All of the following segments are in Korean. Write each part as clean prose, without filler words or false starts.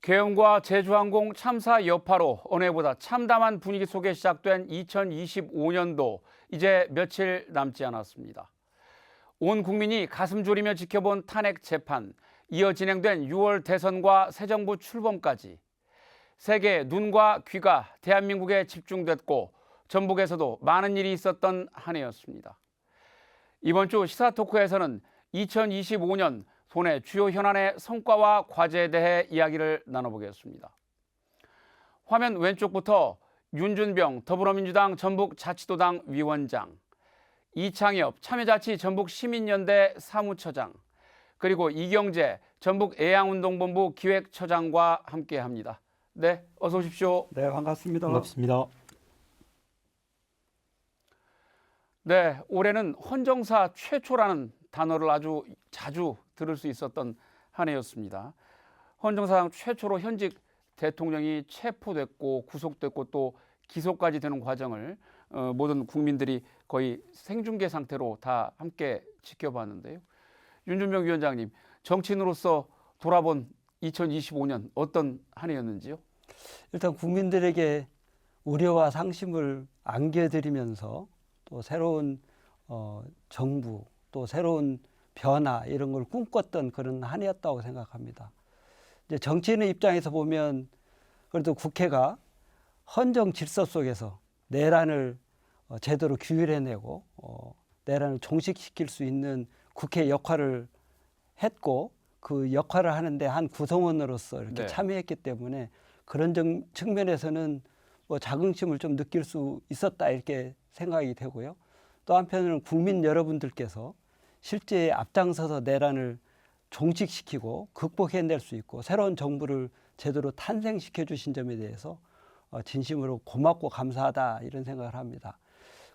계엄과 제주항공 참사 여파로 언해보다 참담한 분위기 속에 시작된 2025년도 이제 며칠 남지 않았습니다. 온 국민이 가슴 졸이며 지켜본 탄핵 재판, 이어 진행된 6월 대선과 새 정부 출범까지 세계의 눈과 귀가 대한민국에 집중됐고 전북에서도 많은 일이 있었던 한 해였습니다. 이번 주 시사토크에서는 2025년 손해 주요 현안의 성과와 과제에 대해 이야기를 나눠보겠습니다. 화면 왼쪽부터 윤준병 더불어민주당 전북자치도당 위원장, 이창엽 참여자치 전북시민연대 사무처장, 그리고 이경재 전북애양운동본부 기획처장과 함께합니다. 네, 어서 오십시오. 네, 반갑습니다. 반갑습니다. 네, 올해는 헌정사 최초라는 단어를 아주 자주 들을 수 있었던 한 해였습니다. 헌정사상 최초로 현직 대통령이 체포됐고 구속됐고 또 기소까지 되는 과정을 모든 국민들이 거의 생중계 상태로 다 함께 지켜봤는데요. 윤준병 위원장님, 정치인으로서 돌아본 2025년 어떤 한 해였는지요? 일단 국민들에게 우려와 상심을 안겨드리면서 또 새로운 정부, 또 새로운 변화 이런 걸 꿈꿨던 그런 한 해였다고 생각합니다. 이제 정치인의 입장에서 보면 그래도 국회가 헌정 질서 속에서 내란을 제대로 규율해내고 내란을 종식시킬 수 있는 국회 역할을 했고 그 역할을 하는데 한 구성원으로서 이렇게 참여했기 때문에 그런 측면에서는 뭐 자긍심을 좀 느낄 수 있었다 이렇게 생각이 되고요. 또 한편으로는 국민 여러분들께서 실제 앞장서서 내란을 종식시키고 극복해낼 수 있고 새로운 정부를 제대로 탄생시켜 주신 점에 대해서 진심으로 고맙고 감사하다 이런 생각을 합니다.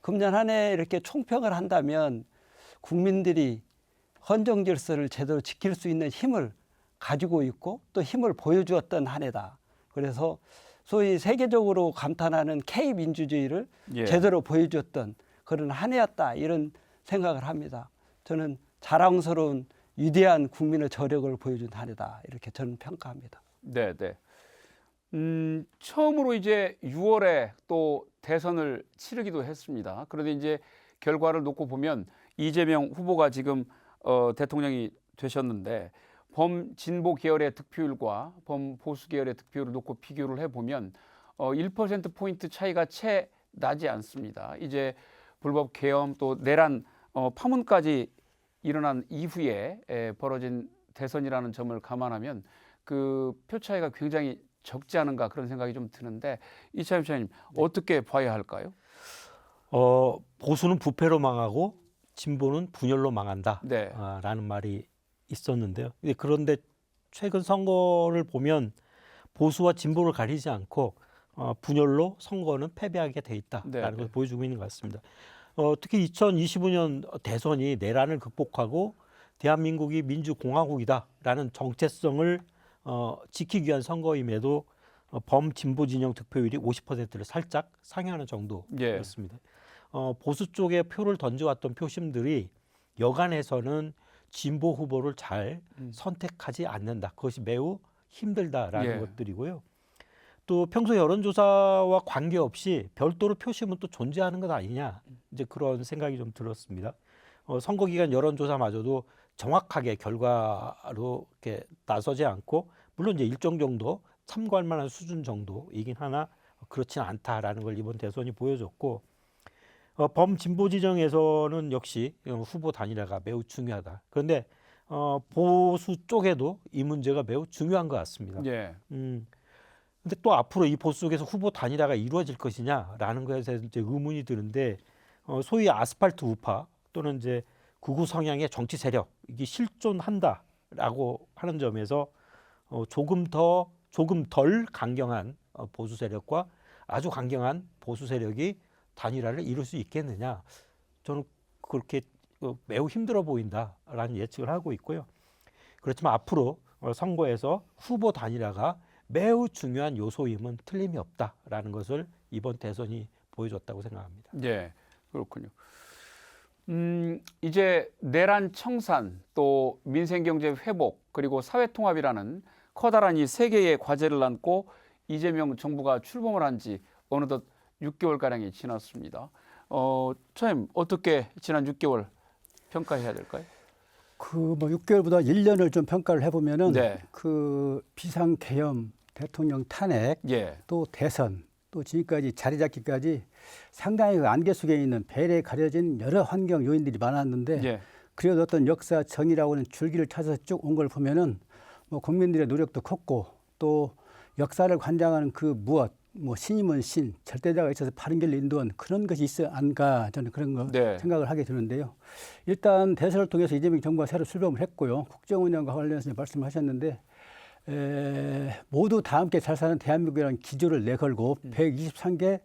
금년 한 해 이렇게 총평을 한다면 국민들이 헌정 질서를 제대로 지킬 수 있는 힘을 가지고 있고 또 힘을 보여주었던 한 해다. 그래서 소위 세계적으로 감탄하는 K민주주의를 제대로 보여주었던 그런 한 해였다 이런 생각을 합니다. 저는 자랑스러운 위대한 국민의 저력을 보여준 한 해다 이렇게 저는 평가합니다. 네, 네. 처음으로 이제 6월에 또 대선을 치르기도 했습니다. 그런데 이제 결과를 놓고 보면 이재명 후보가 지금 대통령이 되셨는데 범진보 계열의 득표율과 범보수 계열의 득표율을 놓고 비교를 해보면 1%포인트 차이가 채 나지 않습니다. 이제 불법 계엄 또 내란 파문까지 일어난 이후에 벌어진 대선이라는 점을 감안하면 그 표 차이가 굉장히 적지 않은가 그런 생각이 좀 드는데 이창엽 시장님 어떻게 봐야 할까요? 보수는 부패로 망하고 진보는 분열로 망한다. 네. 라는 말이 있었는데요. 그런데 최근 선거를 보면 보수와 진보를 가리지 않고 분열로 선거는 패배하게 돼 있다라는 걸 보여주고 있는 것 같습니다. 특히 2025년 대선이 내란을 극복하고 대한민국이 민주공화국이다라는 정체성을 지키기 위한 선거임에도 범진보 진영 득표율이 50%를 살짝 상회하는 정도였습니다. 보수 쪽에 표를 던져왔던 표심들이 여간에서는 진보 후보를 잘 선택하지 않는다. 그것이 매우 힘들다라는 것들이고요. 또 평소 여론조사와 관계없이 별도로 표심은 또 존재하는 것 아니냐 이제 그런 생각이 좀 들었습니다. 선거 기간 여론조사마저도 정확하게 결과로 이렇게 나서지 않고 물론 이제 일정 정도 참고할 만한 수준 정도이긴 하나 그렇지는 않다라는 걸 이번 대선이 보여줬고 범진보 지정에서는 역시 후보 단일화가 매우 중요하다. 그런데 보수 쪽에도 이 문제가 매우 중요한 것 같습니다. 근데 또 앞으로 이 보수 속에서 후보 단일화가 이루어질 것이냐라는 것에 대해서 이제 의문이 드는데 소위 아스팔트 우파 또는 이제 극우 성향의 정치 세력 이게 실존한다라고 하는 점에서 조금 덜 강경한 보수 세력과 아주 강경한 보수 세력이 단일화를 이룰 수 있겠느냐? 저는 그렇게 매우 힘들어 보인다라는 예측을 하고 있고요. 그렇지만 앞으로 선거에서 후보 단일화가 매우 중요한 요소임은 틀림이 없다라는 것을 이번 대선이 보여줬다고 생각합니다. 네, 그렇군요. 이제 내란 청산 또 민생경제 회복 그리고 사회통합이라는 커다란 이 세 개의 과제를 안고 이재명 정부가 출범을 한 지 어느덧 6개월 가량이 지났습니다. 차임 어떻게 지난 6개월 평가해야 될까요? 그 뭐 6개월보다 1년을 좀 평가를 해보면은 네. 그 비상계엄, 대통령 탄핵, 예. 또 대선, 또 지금까지 자리 잡기까지 상당히 그 안개 속에 있는 벨에 가려진 여러 환경 요인들이 많았는데 예. 그래도 어떤 역사 정의라고 하는 줄기를 찾아서 쭉 온 걸 보면은 뭐 국민들의 노력도 컸고 또 역사를 관장하는 그 무엇, 뭐 신임은 신, 절대자가 있어서 바른 길로 인도한 그런 것이 있어 안가 저는 그런 거 네. 생각을 하게 되는데요. 일단 대선을 통해서 이재명 정부가 새로 출범을 했고요. 국정 운영과 관련해서 말씀하셨는데 모두 다 함께 잘 사는 대한민국이라는 기조를 내걸고 123개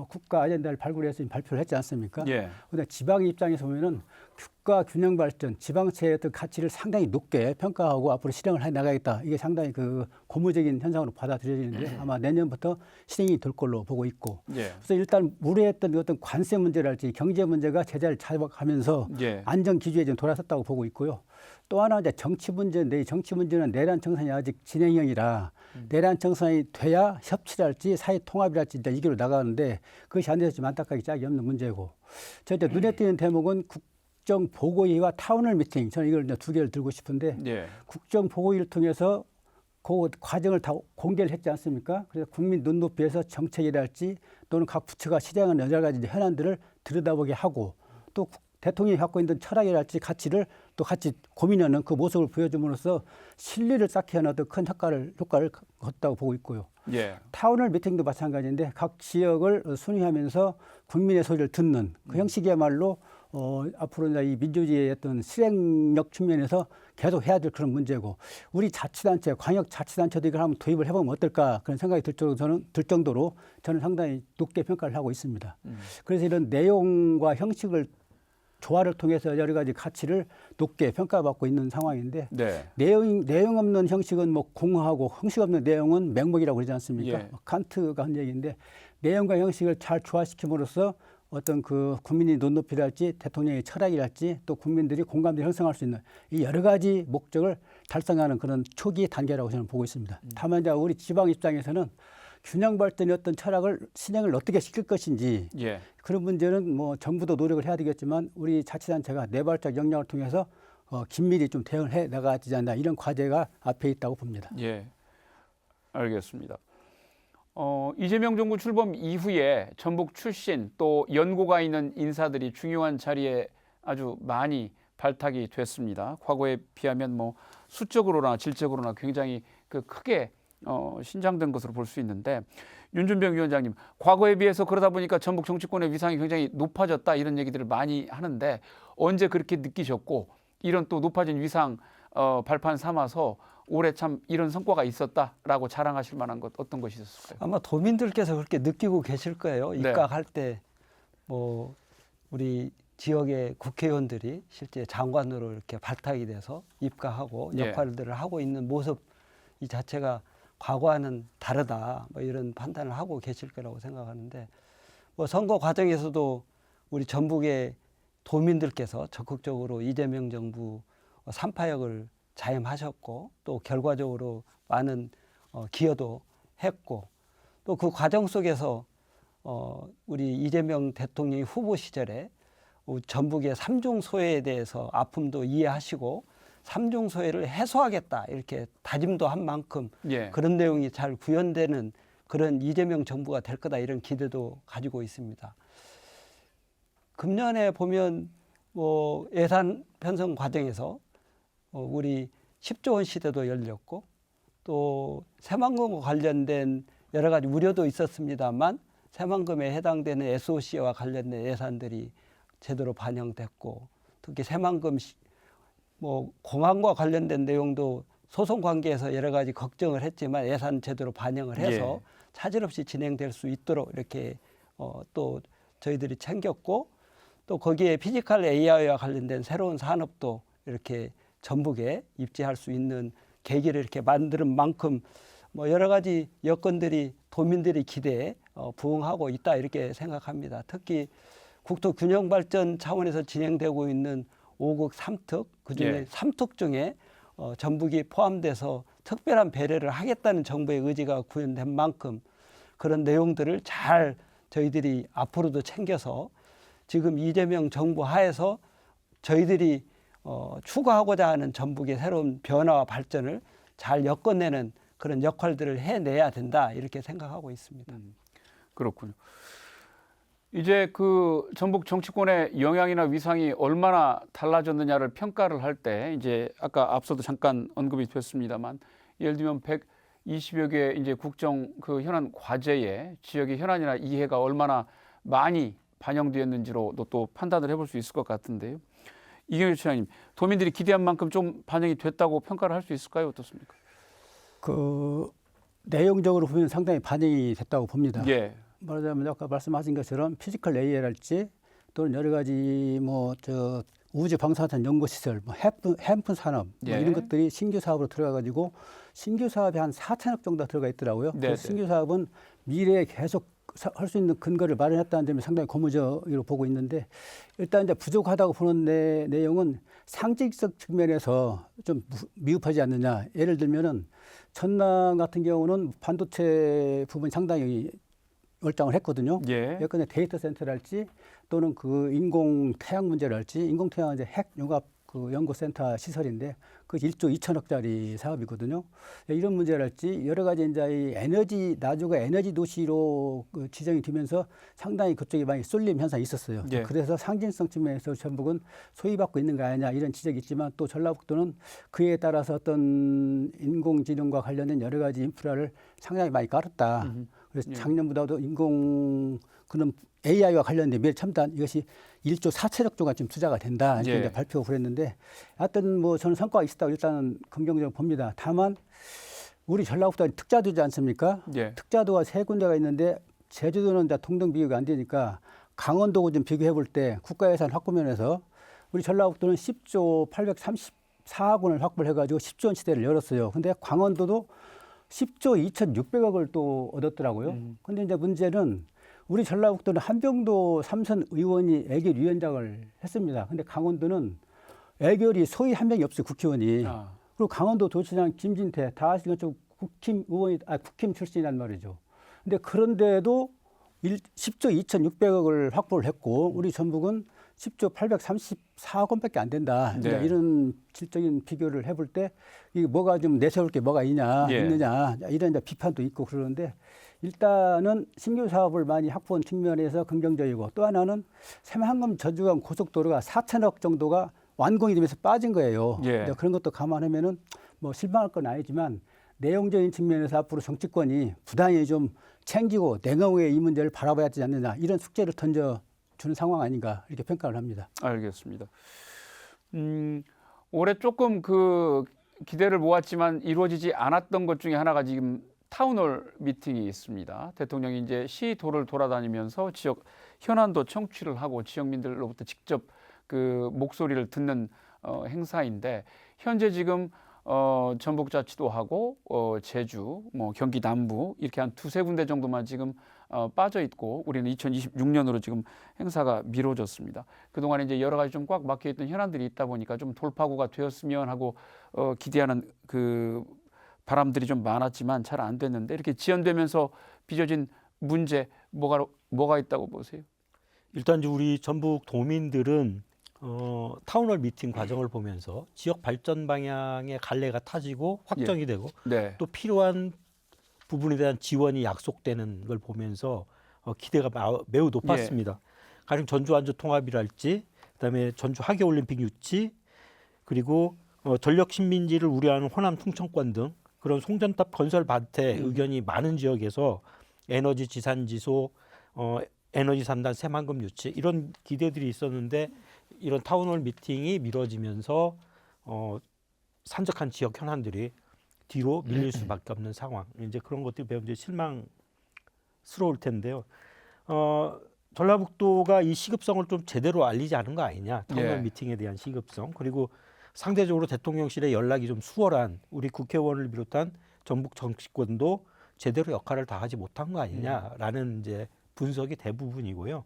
국가 아젠다를 발굴해서 발표를 했지 않습니까? 예. 그런데 지방 입장에서 보면은 국가 균형 발전, 지방채의 어떤 가치를 상당히 높게 평가하고 앞으로 실행을 해 나가겠다. 이게 상당히 그 고무적인 현상으로 받아들여지는데 아마 내년부터 실행이 될 걸로 보고 있고. 예. 그래서 일단 우려했던 어떤 관세 문제랄지 경제 문제가 제자리를 잡아가면서 예. 안정 기조에 좀 돌아섰다고 보고 있고요. 또 하나 이제 정치 문제인데 이 정치 문제는 내란 청산이 아직 진행형이라 내란 청산이 돼야 협치랄지 사회 통합이랄지 이제 이 길로 나가는데 그것이 안 돼서 좀 안타깝게 짝이 없는 문제고. 저 이제 눈에 띄는 대목은 국정 보고회의와 타운홀 미팅. 저는 이걸 이제 두 개를 들고 싶은데 예. 국정 보고회의를 통해서 그 과정을 다 공개를 했지 않습니까? 그래서 국민 눈높이에서 정책이랄지 또는 각 부처가 실행하는 여러 가지 현안들을 들여다보게 하고 또 대통령이 갖고 있는 철학이랄지 가치를 또 같이 고민하는 그 모습을 보여줌으로써 신뢰를 쌓게 하는 어떤 큰 효과를 걷다고 보고 있고요. 예. 타운홀 미팅도 마찬가지인데 각 지역을 순회하면서 국민의 소리를 듣는 그 형식이야말로 앞으로 이제 이 민주주의의 어떤 실행력 측면에서 계속 해야 될 그런 문제고 우리 자치단체, 광역자치단체도 이걸 한번 도입을 해보면 어떨까 그런 생각이 들 정도로 저는 상당히 높게 평가를 하고 있습니다. 그래서 이런 내용과 형식을 조화를 통해서 여러 가지 가치를 높게 평가받고 있는 상황인데 네. 내용 없는 형식은 뭐 공허하고 형식 없는 내용은 맹목이라고 그러지 않습니까? 예. 칸트가 한 얘기인데 내용과 형식을 잘 조화시킴으로써 어떤 그 국민의 눈높이랄지 대통령의 철학이랄지 또 국민들이 공감대를 형성할 수 있는 이 여러 가지 목적을 달성하는 그런 초기 단계라고 저는 보고 있습니다. 다만 이제 우리 지방 입장에서는 균형 발전의 어떤 철학을 실행을 어떻게 시킬 것인지 예. 그런 문제는 뭐 정부도 노력을 해야 되겠지만 우리 자치단체가 내발적 역량을 통해서 긴밀히 좀 대응을 해 나가지 않나 이런 과제가 앞에 있다고 봅니다. 예. 알겠습니다. 이재명 정부 출범 이후에 전북 출신 또 연고가 있는 인사들이 중요한 자리에 아주 많이 발탁이 됐습니다. 과거에 비하면 뭐 수적으로나 질적으로나 굉장히 크게 신장된 것으로 볼 수 있는데 윤준병 위원장님, 과거에 비해서 그러다 보니까 전북 정치권의 위상이 굉장히 높아졌다 이런 얘기들을 많이 하는데 언제 그렇게 느끼셨고 이런 또 높아진 위상 발판 삼아서 올해 참 이런 성과가 있었다라고 자랑하실 만한 것 어떤 것이 있었을까요? 아마 도민들께서 그렇게 느끼고 계실 거예요. 네. 입각할 때 뭐 우리 지역의 국회의원들이 실제 장관으로 이렇게 발탁이 돼서 입각하고 예. 역할들을 하고 있는 모습 이 자체가 과거와는 다르다 뭐 이런 판단을 하고 계실 거라고 생각하는데 뭐 선거 과정에서도 우리 전북의 도민들께서 적극적으로 이재명 정부 3파역을 자임하셨고 또 결과적으로 많은 기여도 했고 또 그 과정 속에서 우리 이재명 대통령이 후보 시절에 전북의 삼중 소외에 대해서 아픔도 이해하시고 삼중 소외를 해소하겠다 이렇게 다짐도 한 만큼 예. 그런 내용이 잘 구현되는 그런 이재명 정부가 될 거다 이런 기대도 가지고 있습니다. 금년에 보면 뭐 예산 편성 과정에서 우리 10조 원 시대도 열렸고 또 새만금과 관련된 여러 가지 우려도 있었습니다만 새만금에 해당되는 SOC와 관련된 예산들이 제대로 반영됐고 특히 새만금 뭐 공항과 관련된 내용도 소송 관계에서 여러 가지 걱정을 했지만 예산 제대로 반영을 해서 예. 차질 없이 진행될 수 있도록 이렇게 또 저희들이 챙겼고 또 거기에 피지컬 AI와 관련된 새로운 산업도 이렇게 전북에 입지할 수 있는 계기를 이렇게 만드는 만큼 뭐 여러 가지 여건들이 도민들의 기대에 부응하고 있다 이렇게 생각합니다. 특히 국토 균형 발전 차원에서 진행되고 있는 5국 3특 그중에 예. 3특 중에 전북이 포함돼서 특별한 배려를 하겠다는 정부의 의지가 구현된 만큼 그런 내용들을 잘 저희들이 앞으로도 챙겨서 지금 이재명 정부 하에서 저희들이 추구하고자 하는 전북의 새로운 변화와 발전을 잘 엮어내는 그런 역할들을 해내야 된다 이렇게 생각하고 있습니다. 그렇군요. 이제 그 전북 정치권의 영향이나 위상이 얼마나 달라졌느냐를 평가를 할 때 이제 아까 앞서도 잠깐 언급이 됐습니다만 예를 들면 120여 개 이제 국정 그 현안 과제에 지역의 현안이나 이해가 얼마나 많이 반영되었는지로도 또 판단을 해볼 수 있을 것 같은데요. 이경규 차장님, 도민들이 기대한 만큼 좀 반영이 됐다고 평가를 할 수 있을까요? 어떻습니까? 그 내용적으로 보면 상당히 반영이 됐다고 봅니다. 예. 말하자면 아까 말씀하신 것처럼 피지컬 레이어랄지 또는 여러 가지 뭐 저 우주 방사선 연구 시설, 뭐 햄프 산업 뭐 예. 이런 것들이 신규 사업으로 들어가 가지고 신규 사업이 한 4천억 정도 들어가 있더라고요. 네, 그래서 네. 신규 사업은 미래에 계속 할 수 있는 근거를 마련했다는 점이 상당히 고무적으로 보고 있는데 일단 이제 부족하다고 보는 내용은 상징적 측면에서 좀 미흡하지 않느냐. 예를 들면은 전남 같은 경우는 반도체 부분이 상당히 얼짱을 했거든요. 예. 예컨대 데이터 센터랄지 또는 그 인공 태양 문제랄지 인공 태양은 이제 핵 융합 그 연구센터 시설인데 그 1조 2천억짜리 사업이거든요. 이런 문제랄지 여러 가지 이제 이 에너지 나주가 에너지 도시로 그 지정이 되면서 상당히 그쪽에 많이 쏠림 현상이 있었어요. 예. 그래서 상징성 측면에서 전북은 소외받고 있는 거 아니냐 이런 지적이 있지만 또 전라북도는 그에 따라서 어떤 인공지능과 관련된 여러 가지 인프라를 상당히 많이 깔았다. 그래서 작년보다도 인공 그런 AI와 관련된 미래 첨단 이것이 1조 4천억 조가 지금 투자가 된다 이렇게 예. 이제 발표가 그랬는데 하여튼 뭐 저는 성과가 있었다고 일단은 긍정적으로 봅니다. 다만 우리 전라북도는 특자도지 않습니까? 예. 특자도가 세 군데가 있는데 제주도는 이제 동등 비교가 안 되니까 강원도하고 좀 비교해 볼 때 국가예산 확보 면에서 우리 전라북도는 10조 834억 원을 확보를 해가지고 10조 원 시대를 열었어요. 근데 강원도도 10조 2,600억을 또 얻었더라고요. 근데 이제 문제는 우리 전라북도는 한병도 삼선 의원이 애결 위원장을 했습니다. 근데 강원도는 애결이 소위 한 명이 없어요, 국회의원이. 아. 그리고 강원도 도시장 김진태 다 아시는 좀 국힘 의원이 국힘 출신이란 말이죠. 근데 그런데도 10조 2,600억을 확보를 했고 우리 전북은 10조 834억 원밖에 안 된다. 네. 이런 질적인 비교를 해볼 때 이게 뭐가 좀 내세울 게 뭐가 있느냐 이런 이제 비판도 있고 그러는데 일단은 신규 사업을 많이 확보한 측면에서 긍정적이고 또 하나는 새만금 저주간 고속도로가 4천억 정도가 완공이 되면서 빠진 거예요. 예. 그런 것도 감안하면은 뭐 실망할 건 아니지만 내용적인 측면에서 앞으로 정치권이 부당히 좀 챙기고 내가 이 문제를 바라봐야 하지 않느냐 이런 숙제를 던져주는 상황 아닌가 이렇게 평가를 합니다. 알겠습니다. 올해 조금 그 기대를 모았지만 이루어지지 않았던 것 중에 하나가 지금 타운홀 미팅이 있습니다. 대통령이 이제 시도를 돌아다니면서 지역 현안도 청취를 하고 지역민들로부터 직접 그 목소리를 듣는 행사인데 현재 지금 전북자치도하고 제주, 뭐 경기 남부 이렇게 한 두세 군데 정도만 지금 빠져 있고 우리는 2026년으로 지금 행사가 미뤄졌습니다. 그동안 이제 여러 가지 좀 꽉 막혀 있던 현안들이 있다 보니까 좀 돌파구가 되었으면 하고 기대하는 그 바람들이 좀 많았지만 잘 안 됐는데 이렇게 지연되면서 빚어진 문제 뭐가 있다고 보세요? 일단 이제 우리 전북 도민들은 타운홀 미팅 과정을 보면서 지역 발전 방향의 갈래가 타지고 확정이 되고 네. 또 필요한 부분에 대한 지원이 약속되는 걸 보면서 기대가 매우 높았습니다. 가령 전주 완주 통합이랄지 그다음에 전주 하계올림픽 유치 그리고 전력 신민지를 우려하는 호남 충청권 등 그런 송전탑 건설 반대 의견이 많은 지역에서 에너지 지산지소, 에너지 3단 새만금 유치 이런 기대들이 있었는데 이런 타운홀 미팅이 미뤄지면서 산적한 지역 현안들이 뒤로 밀릴 수밖에 없는 상황. 이제 그런 것들이 매우 이제 실망스러울 텐데요. 전라북도가 이 시급성을 좀 제대로 알리지 않은 거 아니냐? 타운홀 미팅에 대한 시급성 그리고 상대적으로 대통령실의 연락이 좀 수월한 우리 국회의원을 비롯한 전북 정치권도 제대로 역할을 다하지 못한 거 아니냐라는 이제 분석이 대부분이고요.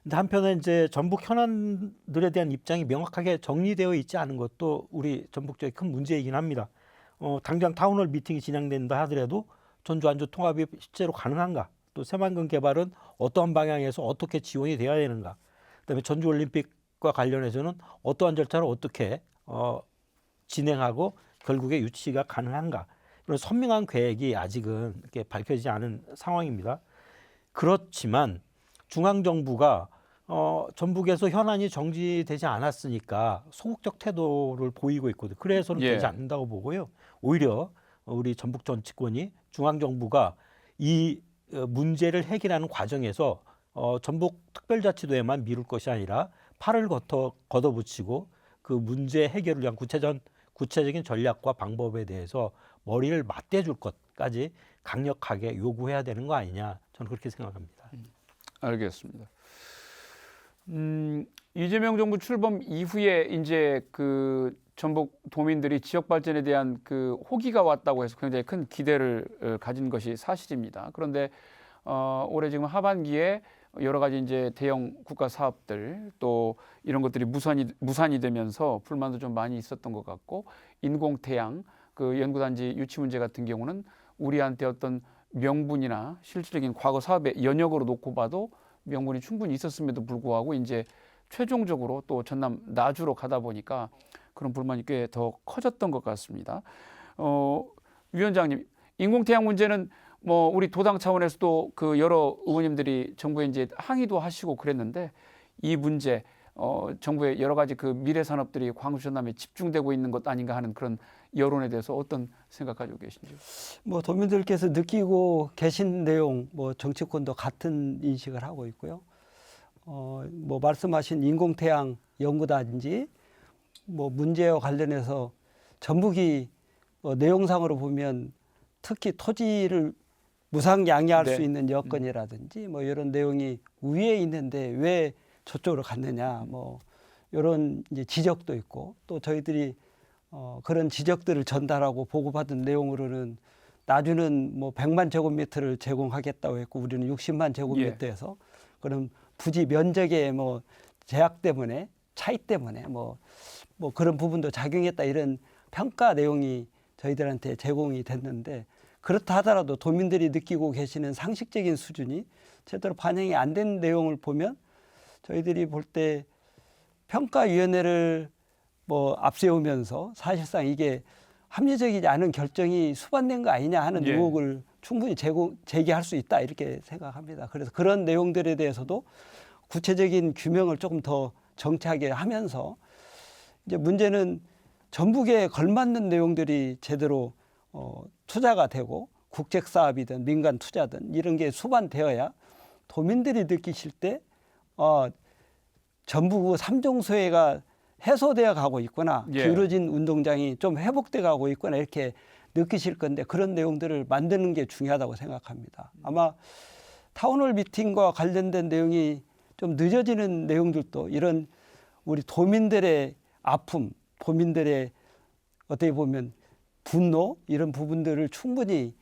근데 한편에 이제 전북 현안들에 대한 입장이 명확하게 정리되어 있지 않은 것도 우리 전북 쪽의 큰 문제이긴 합니다. 당장 타운홀 미팅이 진행된다 하더라도 전주 안주 통합이 실제로 가능한가? 또 새만금 개발은 어떠한 방향에서 어떻게 지원이 돼야 되는가? 그다음에 전주 올림픽과 관련해서는 어떠한 절차를 어떻게 진행하고 결국에 유치가 가능한가? 이런 선명한 계획이 아직은 이렇게 밝혀지지 않은 상황입니다. 그렇지만 중앙정부가 전북에서 현안이 정지되지 않았으니까 소극적 태도를 보이고 있거든요. 그래서는 예. 되지 않는다고 보고요. 오히려 우리 전북 정치권이 중앙정부가 이 문제를 해결하는 과정에서 전북 특별자치도에만 미룰 것이 아니라 팔을 걷어붙이고 그 문제 해결을 위한 구체적인 전략과 방법에 대해서 머리를 맞대줄 것까지 강력하게 요구해야 되는 거 아니냐, 저는 그렇게 생각합니다. 알겠습니다. 이재명 정부 출범 이후에 이제 그 전북 도민들이 지역 발전에 대한 그 호기가 왔다고 해서 굉장히 큰 기대를 가진 것이 사실입니다. 그런데 올해 지금 하반기에 여러 가지 이제 대형 국가 사업들 또 이런 것들이 무산이 되면서 불만도 좀 많이 있었던 것 같고, 인공태양 그 연구단지 유치 문제 같은 경우는 우리한테 어떤 명분이나 실질적인 과거 사업의 연역으로 놓고 봐도 명분이 충분히 있었음에도 불구하고 이제 최종적으로 또 전남 나주로 가다 보니까 그런 불만이 꽤 더 커졌던 것 같습니다. 위원장님, 인공태양 문제는 뭐 우리 도당 차원에서도 그 여러 의원님들이 정부에 이제 항의도 하시고 그랬는데, 이 문제 정부의 여러 가지 그 미래 산업들이 광주 전남에 집중되고 있는 것 아닌가 하는 그런 여론에 대해서 어떤 생각 가지고 계신지요? 뭐 도민들께서 느끼고 계신 내용, 뭐 정치권도 같은 인식을 하고 있고요. 뭐 말씀하신 인공태양 연구단지 뭐 문제와 관련해서 전북이 내용상으로 보면 특히 토지를 무상양해할 네. 수 있는 여건이라든지 뭐 이런 내용이 위에 있는데 왜 저쪽으로 갔느냐, 뭐 이런 이제 지적도 있고, 또 저희들이 그런 지적들을 전달하고 보고받은 내용으로는 나주는 뭐 100만 제곱미터를 제공하겠다고 했고 우리는 60만 제곱미터에서 그런 부지 면적의 뭐 제약 때문에 차이 때문에 뭐 그런 부분도 작용했다, 이런 평가 내용이 저희들한테 제공이 됐는데, 그렇다 하더라도 도민들이 느끼고 계시는 상식적인 수준이 제대로 반영이 안 된 내용을 보면 저희들이 볼 때 평가위원회를 뭐 앞세우면서 사실상 이게 합리적이지 않은 결정이 수반된 거 아니냐 하는 예. 의혹을 충분히 제기할 수 있다, 이렇게 생각합니다. 그래서 그런 내용들에 대해서도 구체적인 규명을 조금 더 정치하게 하면서, 이제 문제는 전북에 걸맞는 내용들이 제대로 투자가 되고 국책 사업이든 민간 투자든 이런 게 수반되어야 도민들이 느끼실 때 전북 3종 소외가 해소되어 가고 있구나, 예. 기울어진 운동장이 좀 회복돼 가고 있구나, 이렇게 느끼실 건데, 그런 내용들을 만드는 게 중요하다고 생각합니다. 아마 타운홀 미팅과 관련된 내용이 좀 늦어지는 내용들도 이런 우리 도민들의 아픔, 도민들의 어떻게 보면 분노, 이런 부분들을 충분히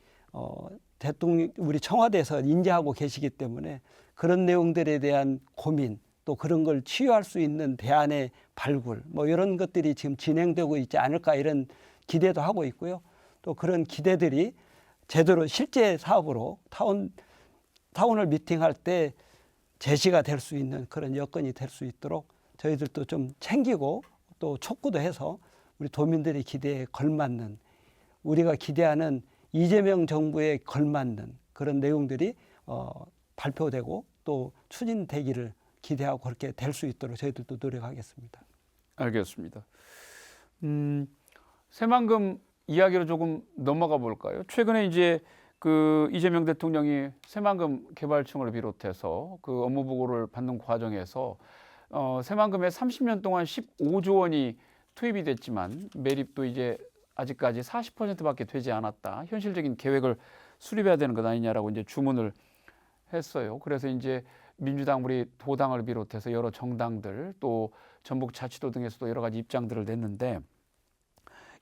대통령, 우리 청와대에서 인지하고 계시기 때문에 그런 내용들에 대한 고민, 또 그런 걸 치유할 수 있는 대안의 발굴, 뭐 이런 것들이 지금 진행되고 있지 않을까, 이런 기대도 하고 있고요. 또 그런 기대들이 제대로 실제 사업으로 타운홀 미팅할 때 제시가 될 수 있는 그런 여건이 될 수 있도록 저희들도 좀 챙기고 또 촉구도 해서 우리 도민들의 기대에 걸맞는, 우리가 기대하는 이재명 정부에 걸맞는 그런 내용들이 발표되고 또 추진되기를 기대하고 그렇게 될 수 있도록 저희들도 노력하겠습니다. 알겠습니다. 새만금 이야기로 조금 넘어가 볼까요? 최근에 이제 그 이재명 대통령이 새만금 개발청을 비롯해서 그 업무 보고를 받는 과정에서 새만금에 30년 동안 15조 원이 투입이 됐지만 매립도 이제 아직까지 40%밖에 되지 않았다, 현실적인 계획을 수립해야 되는 것 아니냐라고 이제 주문을 했어요. 그래서 이제 민주당, 우리 도당을 비롯해서 여러 정당들 또 전북자치도 등에서도 여러 가지 입장들을 냈는데,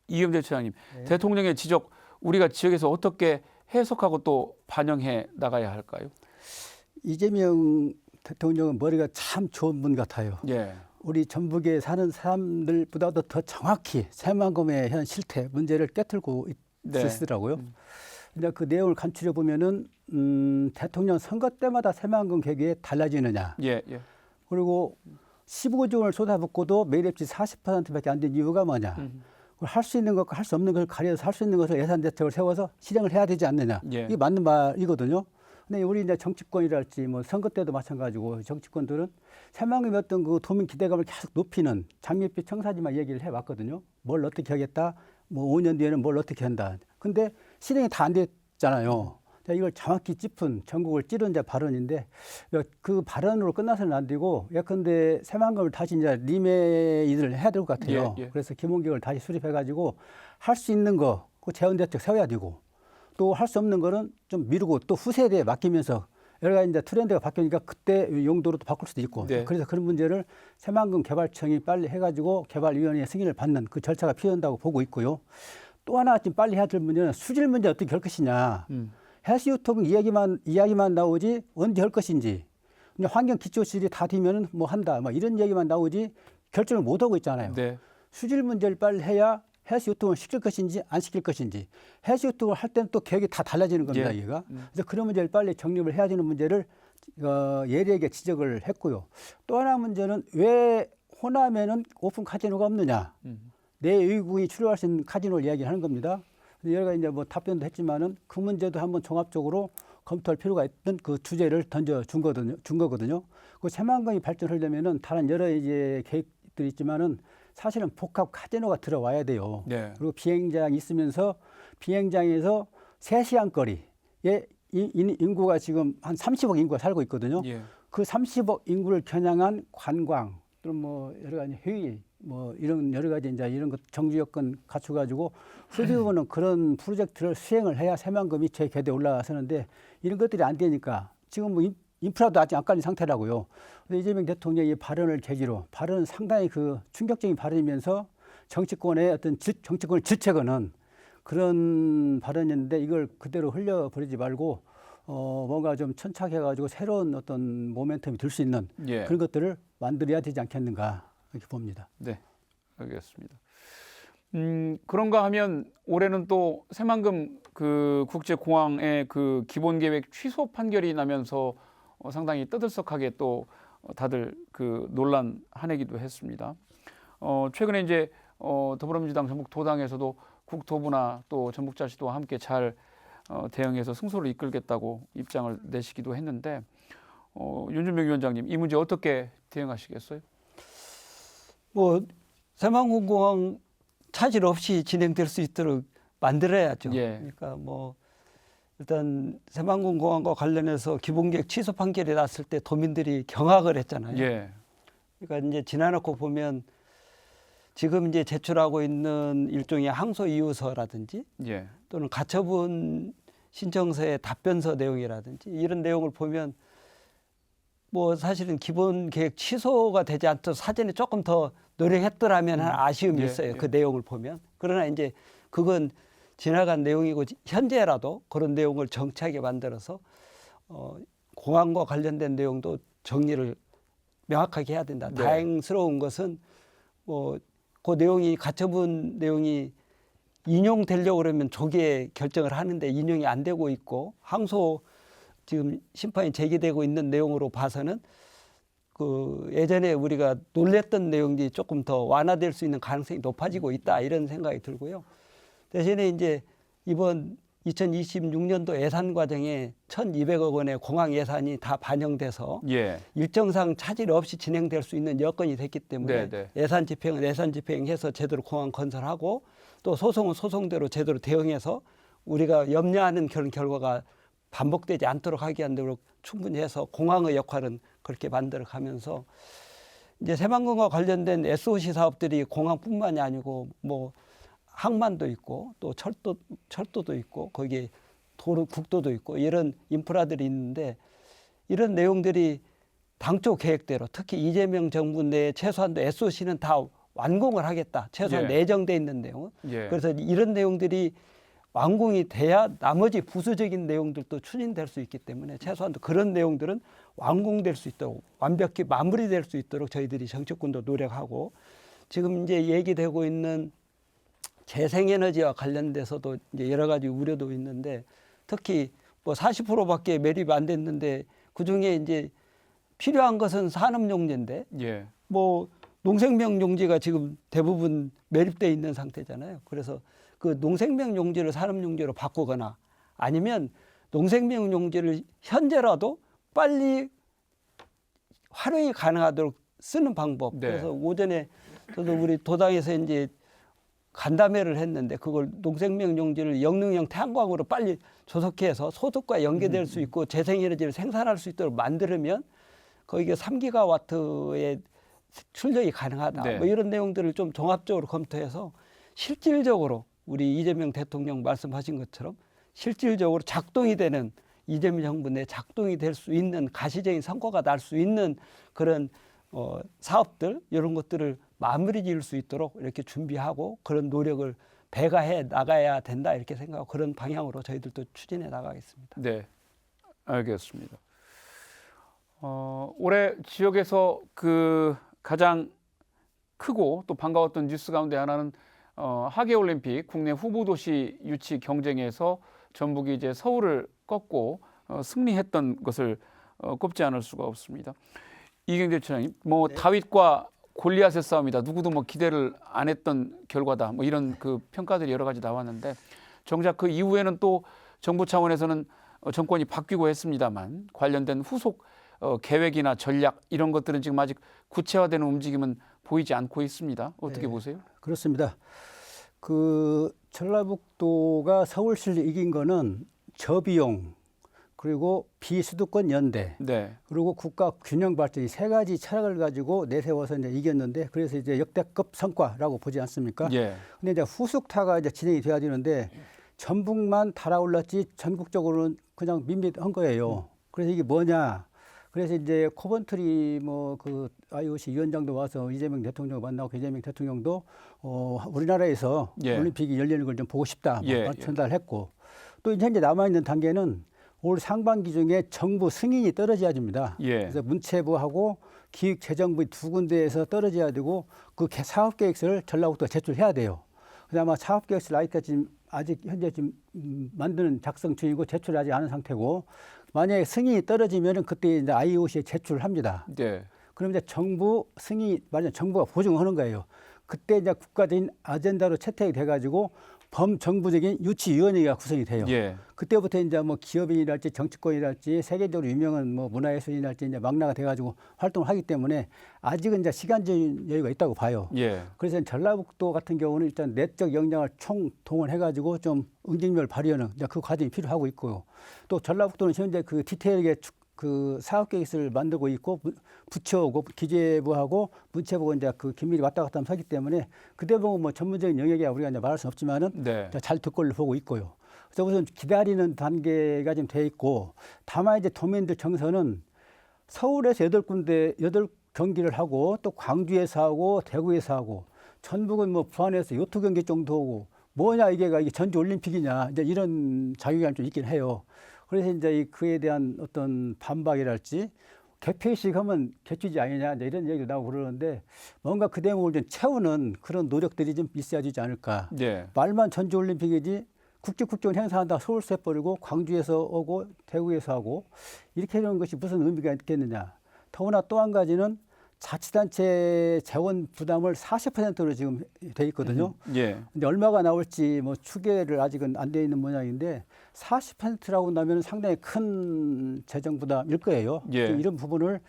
이겸재 처장님, 네. 대통령의 지적 우리가 지역에서 어떻게 해석하고 또 반영해 나가야 할까요? 이재명 대통령은 머리가 참 좋은 분 같아요. 예. 우리 전북에 사는 사람들보다도 더 정확히 새만금의 현 실태 문제를 깨뜨리고 네. 있으시더라고요. 이제 그 내용을 간추려 보면은 대통령 선거 때마다 새만금 계획이 달라지느냐. 예, 예. 그리고 15조 원을 쏟아붓고도 매립지 40%밖에 안 된 이유가 뭐냐. 할 수 있는 것과 할 수 없는 것을 가려서 할 수 있는 것을 예산 대책을 세워서 실행을 해야 되지 않느냐. 예. 이게 맞는 말이거든요. 근데 우리 이제 정치권이랄지 뭐 선거 때도 마찬가지고 정치권들은 새만금의 어떤 그 도민 기대감을 계속 높이는 장밋빛 청사지만 얘기를 해왔거든요. 뭘 어떻게 하겠다. 뭐 5년 뒤에는 뭘 어떻게 한다. 근데 실행이 다 안 됐잖아요. 이걸 정확히 짚은 전국을 찌른 이제 발언인데 그 발언으로 끝나서는 안 되고 예컨대 새만금을 다시 이제 리메이드를 해야 될 것 같아요. 예, 예. 그래서 기본계획을 다시 수립해가지고 할 수 있는 거, 그 재원대책 세워야 되고 또 할 수 없는 거는 좀 미루고 또 후세대에 맡기면서 여러 가지 이제 트렌드가 바뀌니까 그때 용도로 또 바꿀 수도 있고 네. 그래서 그런 문제를 새만금 개발청이 빨리 해가지고 개발위원회의 승인을 받는 그 절차가 필요한다고 보고 있고요. 또 하나 지금 빨리 해야 될 문제는 수질 문제 어떻게 할 것이냐. 해수유통 이야기만 나오지 언제 할 것인지. 근데 환경 기초실이 다 되면은 뭐 한다. 뭐 이런 얘기만 나오지 결정을 못 하고 있잖아요. 네. 수질 문제를 빨리 해야 해수유통을 시킬 것인지 안 시킬 것인지. 해수유통을 할 때는 또 계획이 다 달라지는 겁니다. 예. 얘가. 그래서 그런 문제를 빨리 정립을 해야 되는 문제를 예리하게 지적을 했고요. 또 하나 문제는 왜 호남에는 오픈 카지노가 없느냐. 내외국인이 출입할 수 있는 카지노를 이야기하는 겁니다. 여러 가지 이제 뭐 답변도 했지만은 그 문제도 한번 종합적으로 검토할 필요가 있던 그 주제를 준 거거든요. 그 새만금이 발전하려면은 다른 여러 이제 계획들이 있지만은 사실은 복합 카지노가 들어와야 돼요. 네. 그리고 비행장이 있으면서 비행장에서 3시간 거리에 인구가 지금 한 30억 인구가 살고 있거든요. 예. 그 30억 인구를 겨냥한 관광 또는 뭐 여러 가지 회의 뭐 이런 여러 가지 이제 이런 것 정주 여건 갖춰가지고 수비부는 그런 프로젝트를 수행을 해야 새만금이 재개대에 올라서는데 이런 것들이 안 되니까 지금 뭐 인프라도 아직 안 깔린 상태라고요. 근데 이재명 대통령이 발언을 계기로 발언은 상당히 그 충격적인 발언이면서 정치권의 어떤 정치권을 질책하는 그런 발언이었는데 이걸 그대로 흘려버리지 말고 뭔가 좀 천착해가지고 새로운 어떤 모멘텀이 들 수 있는 예. 그런 것들을 만들어야 되지 않겠는가 이렇게 봅니다. 네, 알겠습니다. 그런가 하면 올해는 또 새만금 그 국제공항의 그 기본계획 취소 판결이 나면서 상당히 떠들썩하게 또 다들 그 논란 한 해기도 했습니다. 최근에 이제 더불어민주당 전북도당에서도 국토부나 또 전북자치도와 함께 잘 대응해서 승소를 이끌겠다고 입장을 내시기도 했는데 윤준명 위원장님 이 문제 어떻게 대응하시겠어요? 뭐 새만금공항 차질 없이 진행될 수 있도록 만들어야죠. 예. 그러니까 뭐 일단 새만금공항과 관련해서 기본계획 취소 판결이 났을 때 도민들이 경악을 했잖아요. 예. 그러니까 이제 지나놓고 보면 지금 이제 제출하고 있는 일종의 항소 이유서라든지 예. 또는 가처분 신청서의 답변서 내용이라든지 이런 내용을 보면 뭐 사실은 기본 계획 취소가 되지 않도록 사전에 조금 더 노력했더라면 하는 아쉬움이 예, 있어요. 예. 그 내용을 보면. 그러나 이제 그건 지나간 내용이고 현재라도 그런 내용을 정치하게 만들어서 공항과 관련된 내용도 정리를 명확하게 해야 된다. 네. 다행스러운 것은 뭐 그 내용이 가처분 내용이 인용되려고 그러면 조기에 결정을 하는데 인용이 안 되고 있고 항소 지금 심판이 제기되고 있는 내용으로 봐서는 그 예전에 우리가 놀랬던 내용이 조금 더 완화될 수 있는 가능성이 높아지고 있다 이런 생각이 들고요. 대신에 이제 이번 2026년도 예산 과정에 1,200억 원의 공항 예산이 다 반영돼서 예. 일정상 차질 없이 진행될 수 있는 여건이 됐기 때문에 네, 네. 예산 집행은 예산 집행해서 제대로 공항 건설하고 또 소송은 소송대로 제대로 대응해서 우리가 염려하는 그런 결과가 반복되지 않도록 하기 위한 충분히 해서 공항의 역할은 그렇게 만들어 가면서 이제 새만금과 관련된 SOC 사업들이 공항뿐만이 아니고 뭐 항만도 있고 또 철도도 있고 거기에 도로 국도도 있고 이런 인프라들이 있는데 이런 내용들이 당초 계획대로 특히 이재명 정부 내 최소한도 SOC는 다 완공을 하겠다. 최소한 예. 내정돼 있는 내용은. 예. 그래서 이런 내용들이 완공이 돼야 나머지 부수적인 내용들도 추진될 수 있기 때문에 최소한 그런 내용들은 완공될 수 있도록 완벽히 마무리될 수 있도록 저희들이 정치권도 노력하고 지금 이제 얘기되고 있는 재생에너지와 관련돼서도 이제 여러 가지 우려도 있는데 특히 뭐 40%밖에 매립 안 됐는데 그 중에 이제 필요한 것은 산업용지인데 예. 뭐 농생명 용지가 지금 대부분 매립돼 있는 상태잖아요. 그래서 그 농생명 용지를 산업 용지로 바꾸거나 아니면 농생명 용지를 현재라도 빨리 활용이 가능하도록 쓰는 방법. 네. 그래서 오전에 저도 우리 도당에서 이제 간담회를 했는데 그걸 농생명 용지를 영능형 태양광으로 빨리 조속해서 소득과 연계될 수 있고 재생에너지를 생산할 수 있도록 만들면 거기에 3기가와트의 출력이 가능하다. 네. 뭐 이런 내용들을 좀 종합적으로 검토해서 실질적으로 우리 이재명 대통령 말씀하신 것처럼 실질적으로 작동이 되는 이재명 정부 내 작동이 될 수 있는 가시적인 성과가 날 수 있는 그런 사업들 이런 것들을 마무리 지을 수 있도록 이렇게 준비하고 그런 노력을 배가해 나가야 된다 이렇게 생각하고 그런 방향으로 저희들도 추진해 나가겠습니다. 네, 알겠습니다. 올해 지역에서 그 가장 크고 또 반가웠던 뉴스 가운데 하나는 하계올림픽 국내 후보도시 유치 경쟁에서 전북이 이제 서울을 꺾고 승리했던 것을 꼽지 않을 수가 없습니다. 이경재 차장님, 뭐 네. 다윗과 골리앗의 싸움이다. 누구도 뭐 기대를 안 했던 결과다. 뭐 이런 그 평가들이 여러 가지 나왔는데 정작 그 이후에는 또 정부 차원에서는 정권이 바뀌고 했습니다만 관련된 후속 계획이나 전략 이런 것들은 지금 아직 구체화되는 움직임은 보이지 않고 있습니다. 어떻게 네. 보세요? 그렇습니다. 그 전라북도가 서울시를 이긴 거는 저비용 그리고 비수도권 연대 네, 그리고 국가 균형 발전 이 세 가지 철학을 가지고 내세워서 이제 이겼는데 그래서 이제 역대급 성과라고 보지 않습니까? 예, 근데 이제 후속타가 이제 진행이 돼야 되는데 전북만 달아올랐지 전국적으로는 그냥 밋밋한 거예요. 그래서 이게 뭐냐? 그래서 이제 코번트리 뭐 그 IOC 위원장도 와서 이재명 대통령을 만나고 이재명 대통령도 우리나라에서 예. 올림픽이 열리는 걸 좀 보고 싶다 뭐 예, 전달했고 또 이제 현재 남아 있는 단계는 올 상반기 중에 정부 승인이 떨어져야 됩니다. 예. 그래서 문체부하고 기획재정부 두 군데에서 떨어져야 되고 그 사업계획서를 전라북도가 제출해야 돼요. 그래서 아마 사업계획서를 아직 현재 지금 만드는 작성 중이고 제출하지 않은 상태고 만약에 승인이 떨어지면은 그때 이제 IOC에 제출합니다. 네, 그럼 이제 정부 승인이 만약 정부가 보증하는 거예요. 그때 이제 국가적인 아젠다로 채택이 돼가지고 범정부적인 유치위원회가 구성이 돼요. 예, 그때부터 이제 뭐 기업인이랄지 정치권이랄지 세계적으로 유명한 뭐 문화예술인이랄지 이제 망라가 돼가지고 활동을 하기 때문에 아직은 이제 시간적인 여유가 있다고 봐요. 예, 그래서 전라북도 같은 경우는 일단 내적 역량을 총동원해가지고 좀 응징력을 발휘하는 이제 그 과정이 필요하고 있고요. 또 전라북도는 현재 그 디테일하게 그 사업계획서를 만들고 있고 부처하고 기재부하고 문체부가 이제 그 긴밀히 왔다 갔다 하기 때문에 그 대목은 뭐 전문적인 영역이야 우리가 이제 말할 수 없지만은 네, 잘 듣고 보고 있고요. 그래서 우선 기다리는 단계가 좀 돼 있고 다만 이제 도민들 정서는 서울에서 8경기를 하고 또 광주에서 하고 대구에서 하고 전북은 뭐 부안에서 요트 경기 정도 하고 뭐냐 이게 전주 올림픽이냐 이제 이런 자괴감이 좀 있긴 해요. 그래서 이제 그에 대한 어떤 반박이랄지 개폐식 하면 개취지 아니냐 이제 이런 얘기도 나오고 그러는데 뭔가 그 대목을 좀 채우는 그런 노력들이 좀 있어야 되지 않을까. 네, 말만 전주올림픽이지 국제국적을 행사한다 서울서 해버리고 광주에서 오고 대구에서 하고 이렇게 하는 것이 무슨 의미가 있겠느냐. 더구나 또 한 가지는 자치단체 재원 부담을 40%로 지금 돼 있거든요. 예, 근데 얼마가 나올지 뭐 추계를 아직은 안 돼 있는 모양인데 40%라고 나면 상당히 큰 재정 부담일 거예요. 예. 이런 부분을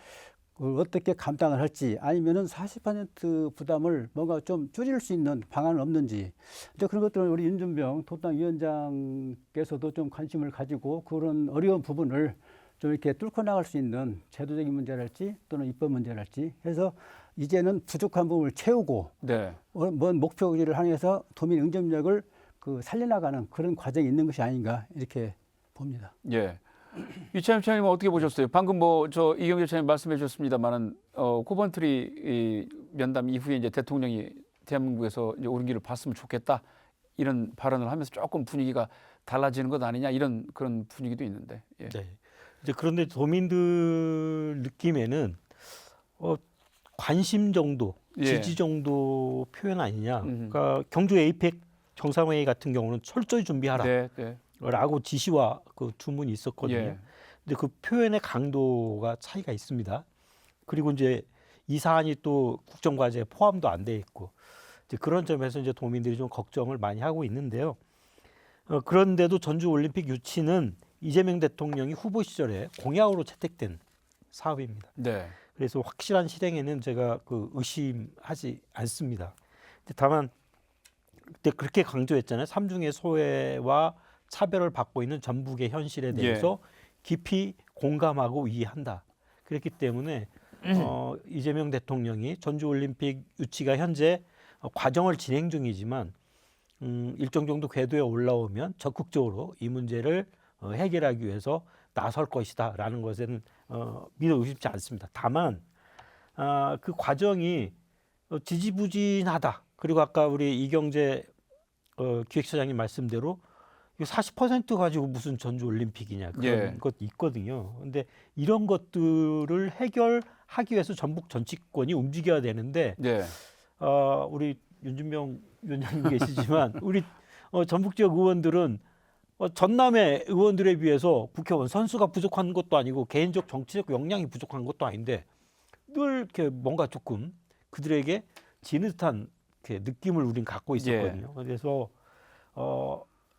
어떻게 감당을 할지 아니면은 40% 부담을 뭔가 좀 줄일 수 있는 방안은 없는지 이제 그런 것들은 우리 윤준병 도당 위원장께서도 좀 관심을 가지고 그런 어려운 부분을 좀 이렇게 뚫고 나갈 수 있는 제도적인 문제랄지 또는 입법 문제랄지 해서 이제는 부족한 부분을 채우고 네, 먼 목표를 향해서 도민 응접력을 그 살려나가는 그런 과정이 있는 것이 아닌가 이렇게 봅니다. 예. 이찬임 차장님 어떻게 보셨어요? 방금 뭐 저 이경재 차장님 말씀해 주셨습니다만은 코번트리 면담 이후에 이제 대통령이 대한민국에서 이제 오른 길을 봤으면 좋겠다 이런 발언을 하면서 조금 분위기가 달라지는 것 아니냐 이런 그런 분위기도 있는데. 예. 네. 이제 그런데 도민들 느낌에는 관심 정도, 예. 지지 정도 표현 아니냐. 음흠. 그러니까 경주 에이펙 정상회의 같은 경우는 철저히 준비하라라고 네, 지시와 그 주문이 있었거든요. 예. 근데 그 표현의 강도가 차이가 있습니다. 그리고 이제 이 사안이 또 국정과제에 포함도 안 돼 있고 이제 그런 점에서 이제 도민들이 좀 걱정을 많이 하고 있는데요. 그런데도 전주올림픽 유치는 이재명 대통령이 후보 시절에 공약으로 채택된 사업입니다. 네. 그래서 확실한 실행에는 제가 그 의심하지 않습니다. 다만 그때 그렇게 강조했잖아요. 삼중의 소외와 차별을 받고 있는 전북의 현실에 대해서 깊이 공감하고 이해한다. 그렇기 때문에 이재명 대통령이 전주올림픽 유치가 현재 과정을 진행 중이지만 일정 정도 궤도에 올라오면 적극적으로 이 문제를 해결하기 위해서 나설 것이다라는 것에는 믿어 의심치 않습니다. 다만 그 과정이 지지부진하다. 그리고 아까 우리 이경재 기획처장님 말씀대로 40% 가지고 무슨 전주올림픽이냐 그런 것 있거든요. 그런데 이런 것들을 해결하기 위해서 전북 정치권이 움직여야 되는데 우리 윤준명 위원장님 계시지만 우리 전북 지역 의원들은 전남의 의원들에 비해서 국회의원 선수가 부족한 것도 아니고 개인적 정치적 역량이 부족한 것도 아닌데 늘 이렇게 뭔가 조금 그들에게 지는 듯한 이렇게 느낌을 우린 갖고 있었거든요. 그래서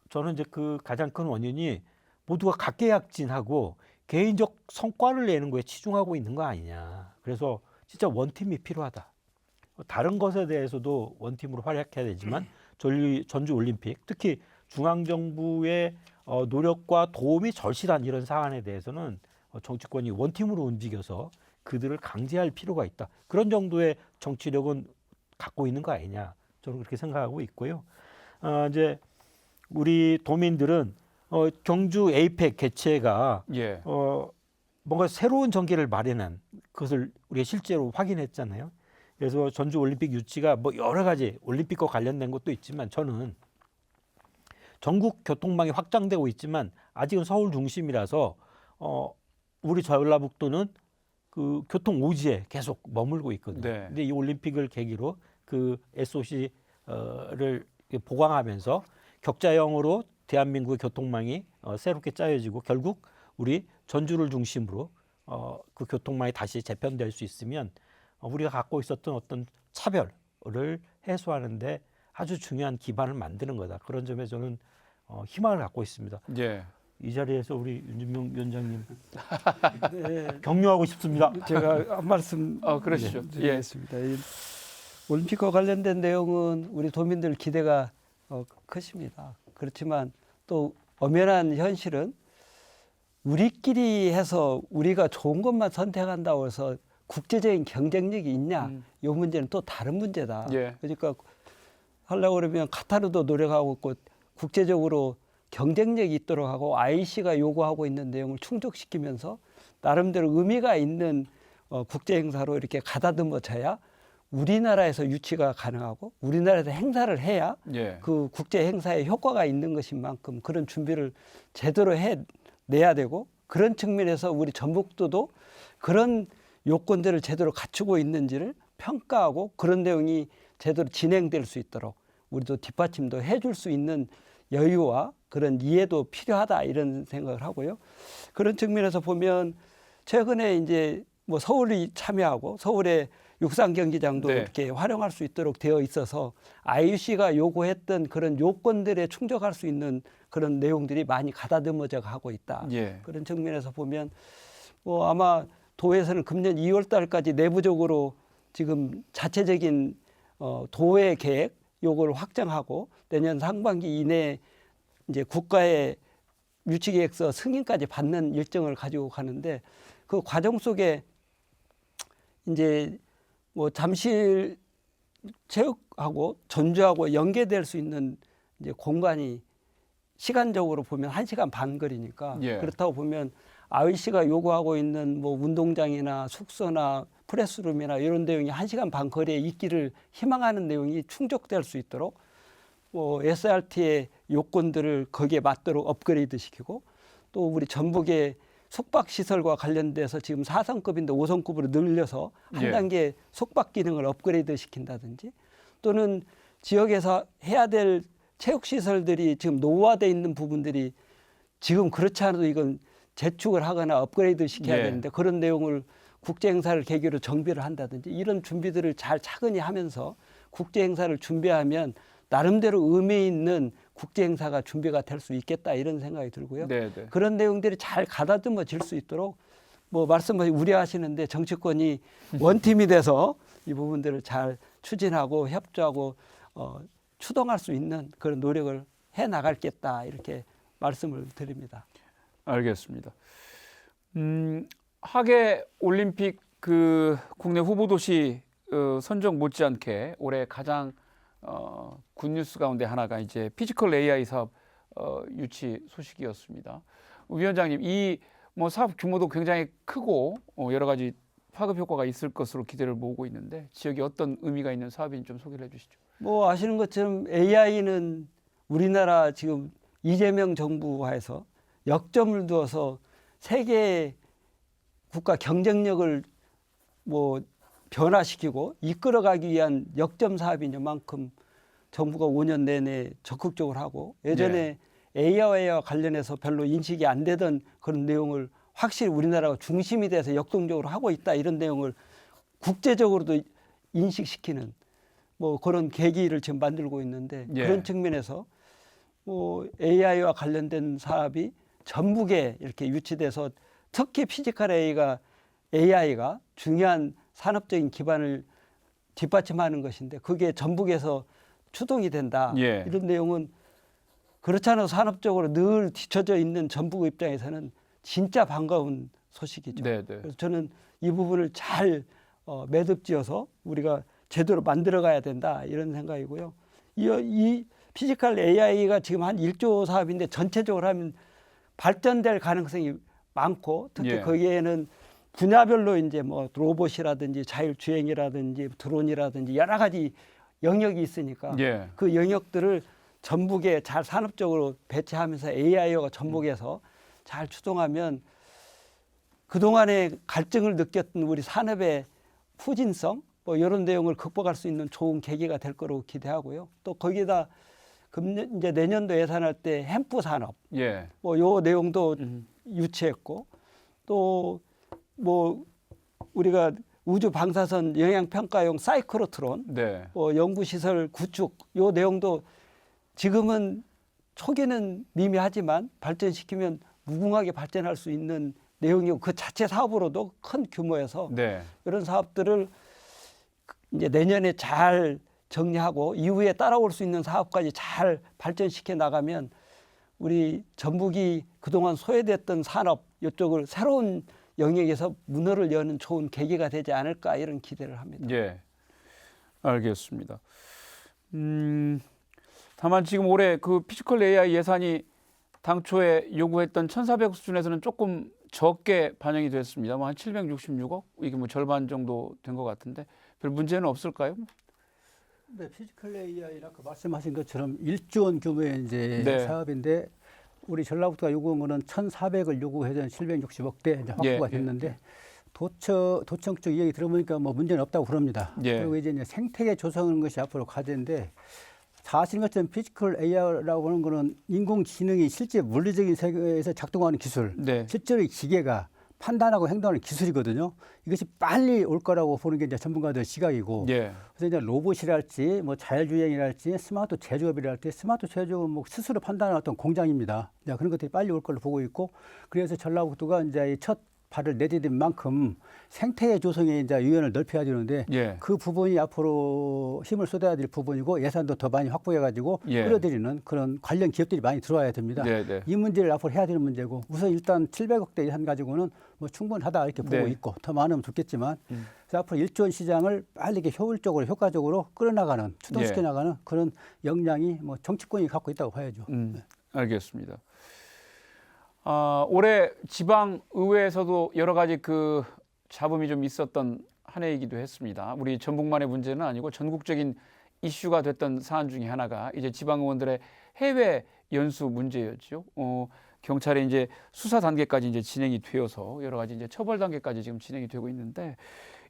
저는 이제 그 가장 큰 원인이 모두가 각계약진하고 개인적 성과를 내는 거에 치중하고 있는 거 아니냐. 그래서 진짜 원팀이 필요하다. 다른 것에 대해서도 원팀으로 활약해야 되지만 전주올림픽 특히 중앙정부의 노력과 도움이 절실한 이런 사안에 대해서는 정치권이 원팀으로 움직여서 그들을 강제할 필요가 있다. 그런 정도의 정치력은 갖고 있는 거 아니냐. 저는 그렇게 생각하고 있고요. 이제 우리 도민들은 경주 에이펙 개최가 뭔가 새로운 전개를 마련한 그것을 우리가 실제로 확인했잖아요. 그래서 전주올림픽 유치가 뭐 여러 가지 올림픽과 관련된 것도 있지만 저는 전국 교통망이 확장되고 있지만 아직은 서울 중심이라서 우리 전라북도는 그 교통 오지에 계속 머물고 있거든요. 근데 이 올림픽을 계기로 그 SOC를 보강하면서 격자형으로 대한민국의 교통망이 새롭게 짜여지고 결국 우리 전주를 중심으로 그 교통망이 다시 재편될 수 있으면 우리가 갖고 있었던 어떤 차별을 해소하는데 아주 중요한 기반을 만드는 거다. 그런 점에 저는 희망을 갖고 있습니다. 이 자리에서 우리 윤준명 위원장님 격려하고 싶습니다. 제가 한 말씀 그러시죠. 드리겠습니다. 이 올림픽과 관련된 내용은 우리 도민들 기대가 크십니다. 그렇지만 또 엄연한 현실은 우리끼리 해서 우리가 좋은 것만 선택한다고 해서 국제적인 경쟁력이 있냐? 이 문제는 또 다른 문제다. 그러니까 하려고 그러면 카타르도 노력하고 있고 국제적으로 경쟁력이 있도록 하고 IC가 요구하고 있는 내용을 충족시키면서 나름대로 의미가 있는 국제 행사로 이렇게 가다듬어져야 우리나라에서 유치가 가능하고 우리나라에서 행사를 해야 그 국제 행사에 효과가 있는 것인 만큼 그런 준비를 제대로 해내야 되고 그런 측면에서 우리 전북도도 그런 요건들을 제대로 갖추고 있는지를 평가하고 그런 내용이 제대로 진행될 수 있도록 우리도 뒷받침도 해줄 수 있는 여유와 그런 이해도 필요하다 이런 생각을 하고요. 그런 측면에서 보면 최근에 이제 뭐 서울이 참여하고 서울의 육상 경기장도 이렇게 활용할 수 있도록 되어 있어서 IOC가 요구했던 그런 요건들에 충족할 수 있는 그런 내용들이 많이 가다듬어져 가고 있다. 그런 측면에서 보면 뭐 아마 도에서는 금년 2월 달까지 내부적으로 지금 자체적인 도의 계획 요거를 확정하고 내년 상반기 이내에 이제 국가의 유치계획서 승인까지 받는 일정을 가지고 가는데 그 과정 속에 이제 뭐 잠실 체육하고 전주하고 연계될 수 있는 이제 공간이 시간적으로 보면 1시간 반 거리니까 그렇다고 보면 IOC가 요구하고 있는 뭐 운동장이나 숙소나 프레스룸이나 이런 내용이 1시간 반 거리에 있기를 희망하는 내용이 충족될 수 있도록 뭐 SRT의 요건들을 거기에 맞도록 업그레이드 시키고 또 우리 전북의 숙박 시설과 관련돼서 지금 4성급인데 5성급으로 늘려서 한 예. 단계 숙박 기능을 업그레이드 시킨다든지 또는 지역에서 해야 될 체육 시설들이 지금 노후화돼 있는 부분들이 지금 그렇지 않아도 이건 재축을 하거나 업그레이드 시켜야 예. 되는데 그런 내용을 국제 행사를 계기로 정비를 한다든지 이런 준비들을 잘 차근히 하면서 국제 행사를 준비하면 나름대로 의미 있는 국제 행사가 준비가 될 수 있겠다 이런 생각이 들고요. 네, 네. 그런 내용들이 잘 가다듬어질 수 있도록 뭐 말씀하시 우려하시는데 정치권이 원팀이 돼서 이 부분들을 잘 추진하고 협조하고 추동할 수 있는 그런 노력을 해 나갈겠다 이렇게 말씀을 드립니다. 알겠습니다. 하계 올림픽 그 국내 후보 도시 선정 못지않게 올해 가장 굿뉴스 가운데 하나가 이제 피지컬 AI 사업 유치 소식이었습니다. 위원장님, 이 뭐 사업 규모도 굉장히 크고 여러 가지 파급 효과가 있을 것으로 기대를 모으고 있는데 지역에 어떤 의미가 있는 사업인지 좀 소개를 해주시죠. 뭐 아시는 것처럼 AI는 우리나라 지금 이재명 정부하에서 역점을 두어서 세계 국가 경쟁력을 뭐 변화시키고 이끌어가기 위한 역점 사업인 만큼 정부가 5년 내내 적극적으로 하고 예전에 AI와 관련해서 별로 인식이 안 되던 그런 내용을 확실히 우리나라가 중심이 돼서 역동적으로 하고 있다 이런 내용을 국제적으로도 인식시키는 뭐 그런 계기를 지금 만들고 있는데 예. 그런 측면에서 뭐 AI와 관련된 사업이 전북에 이렇게 유치돼서 특히 피지컬 AI가 중요한 산업적인 기반을 뒷받침하는 것인데 그게 전북에서 추동이 된다. 예. 이런 내용은 그렇지 않아도 산업적으로 늘 뒤처져 있는 전북 입장에서는 진짜 반가운 소식이죠. 네, 네. 그래서 저는 이 부분을 잘 매듭지어서 우리가 제대로 만들어가야 된다 이런 생각이고요. 이 피지컬 AI가 지금 한 1조 사업인데 전체적으로 하면 발전될 가능성이 많고 특히 예. 거기에는 분야별로 이제 뭐 로봇이라든지 자율주행이라든지 드론이라든지 여러 가지 영역이 있으니까 예. 그 영역들을 전북에 잘 산업적으로 배치하면서 AI가 전북에서 잘 추동하면 그동안에 갈증을 느꼈던 우리 산업의 후진성 뭐 이런 내용을 극복할 수 있는 좋은 계기가 될 거라고 기대하고요. 또 거기다 이제 내년도 예산할 때 햄프 산업 예. 뭐 요 내용도 유치했고 또 뭐 우리가 우주 방사선 영향 평가용 사이클로트론 네. 뭐 연구시설 구축 요 내용도 지금은 초기는 미미하지만 발전시키면 무궁하게 발전할 수 있는 내용이고 그 자체 사업으로도 큰 규모여서 네. 이런 사업들을 이제 내년에 잘 정리하고 이후에 따라올 수 있는 사업까지 잘 발전시켜 나가면 우리 전북이 그동안 소외됐던 산업 이쪽을 새로운 영역에서 문호를 여는 좋은 계기가 되지 않을까 이런 기대를 합니다. 예. 알겠습니다. 다만 지금 올해 그 피지컬 AI 예산이 당초에 요구했던 1,400억 수준에서는 조금 적게 반영이 됐습니다. 한 766억 이게 뭐 절반 정도 된 것 같은데 별 문제는 없을까요? 네, 피지컬 AI라 그 말씀하신 것처럼 1조 원 규모의 이제 네. 사업인데 우리 전라북도가 요구한 거는 1,400을 요구해서 760억대 이제 확보가 됐는데 도청 쪽 이야기 들어보니까 뭐 문제는 없다고 그럽니다. 예. 그리고 이제 생태계 조성하는 것이 앞으로 과제인데 다 아시는 것처럼 피지컬 AI라고 하는 거는 인공지능이 실제 물리적인 세계에서 작동하는 기술, 네. 실제로 이 기계가 판단하고 행동하는 기술이거든요. 이것이 빨리 올 거라고 보는 게 이제 전문가들 시각이고, 예. 그래서 이제 로봇이랄지, 뭐 자율주행이랄지, 스마트 제조업이랄지, 스마트 제조업은 뭐 스스로 판단하는 어떤 공장입니다. 이제 그런 것들이 빨리 올 걸로 보고 있고, 그래서 전라북도가 이제 첫 발을 내디딘 만큼 생태계 조성에 이제 유연을 넓혀야 되는데 예. 그 부분이 앞으로 힘을 쏟아야 될 부분이고 예산도 더 많이 확보해가지고 예. 끌어들이는 그런 관련 기업들이 많이 들어와야 됩니다. 네, 네. 이 문제를 앞으로 해야 되는 문제고 우선 일단 700억대 예산 가지고는 뭐 충분하다 이렇게 보고 네. 있고 더 많으면 좋겠지만 그래서 앞으로 1조 원 시장을 빨리 이렇게 효율적으로 효과적으로 끌어나가는 추동시켜 예. 나가는 그런 역량이 뭐 정치권이 갖고 있다고 봐야죠. 알겠습니다. 올해 지방 의회에서도 여러 가지 그 잡음이 좀 있었던 한 해이기도 했습니다. 우리 전북만의 문제는 아니고 전국적인 이슈가 됐던 사안 중에 하나가 이제 지방 의원들의 해외 연수 문제였죠. 경찰이 이제 수사 단계까지 이제 진행이 되어서 여러 가지 이제 처벌 단계까지 지금 진행이 되고 있는데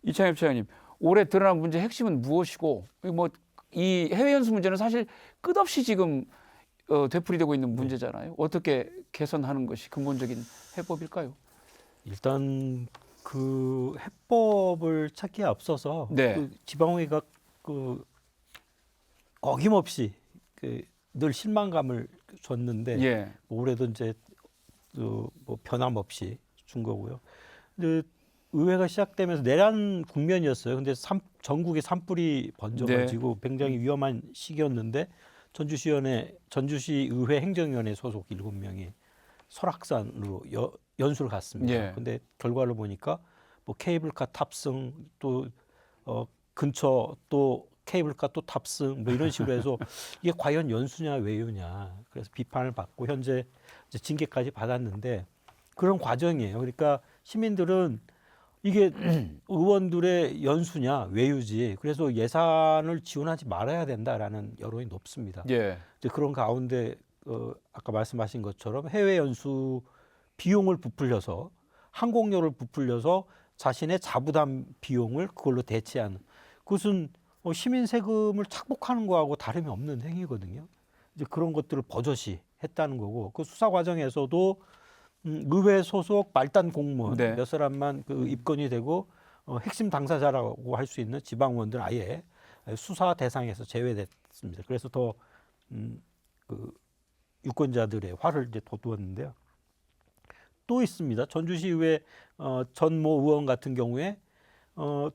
이창엽 차장님, 올해 드러난 문제 핵심은 무엇이고 뭐 이 해외 연수 문제는 사실 끝없이 지금 되풀이되고 있는 문제잖아요. 어떻게 개선하는 것이 근본적인 해법일까요? 일단 그 해법을 찾기에 앞서서 네. 그 지방의회가 그 어김없이 늘 실망감을 줬는데 예. 올해도 이제 뭐 변함없이 준 거고요. 근데 의회가 시작되면서 내란 국면이었어요. 근데 전국에 산불이 번져가지고 굉장히 위험한 시기였는데 전주시 의회 행정위원회 소속 7명이 설악산으로 연수를 갔습니다. 예. 근데 결과를 보니까 뭐 케이블카 탑승 또 근처 또 케이블카 또 탑승 뭐 이런 식으로 해서 이게 과연 연수냐 외유냐 그래서 비판을 받고 현재 이제 징계까지 받았는데 그런 과정이에요. 그러니까 시민들은 이게 의원들의 연수냐 외유지 그래서 예산을 지원하지 말아야 된다라는 여론이 높습니다. 예. 이제 그런 가운데 아까 말씀하신 것처럼 해외 연수 비용을 부풀려서 항공료를 부풀려서 자신의 자부담 비용을 그걸로 대체하는 그것은 시민 세금을 착복하는 거하고 다름이 없는 행위거든요. 이제 그런 것들을 버젓이 했다는 거고 그 수사 과정에서도 의회 소속 말단 공무원 네. 몇 사람만 그 입건이 되고 핵심 당사자라고 할 수 있는 지방 의원들 아예 수사 대상에서 제외됐습니다. 그래서 더 그 유권자들의 화를 이제 돋우었는데요. 또 있습니다. 전주시의회 전모 의원 같은 경우에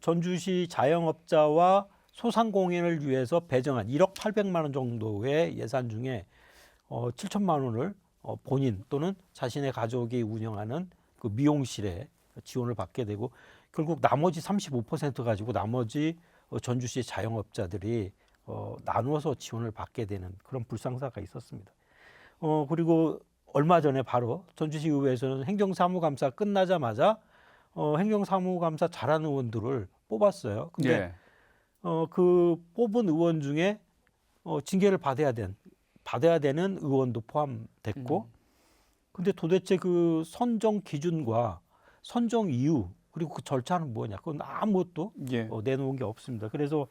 전주시 자영업자와 소상공인을 위해서 배정한 1억 800만 원 정도의 예산 중에 7천만 원을 본인 또는 자신의 가족이 운영하는 그 미용실에 지원을 받게 되고 결국 나머지 35% 가지고 나머지 전주시 자영업자들이 나누어서 지원을 받게 되는 그런 불상사가 있었습니다. 그리고 얼마 전에 바로 전주시 의회에서는 행정사무감사 끝나자마자 행정사무감사 잘하는 의원들을 뽑았어요. 근데 예. 그 뽑은 의원 중에 징계를 받아야 되는 의원도 포함됐고, 근데 도대체 그 선정 기준과 선정 이유 그리고 그 절차는 뭐냐? 그건 아무것도 예. 내놓은 게 없습니다. 그래서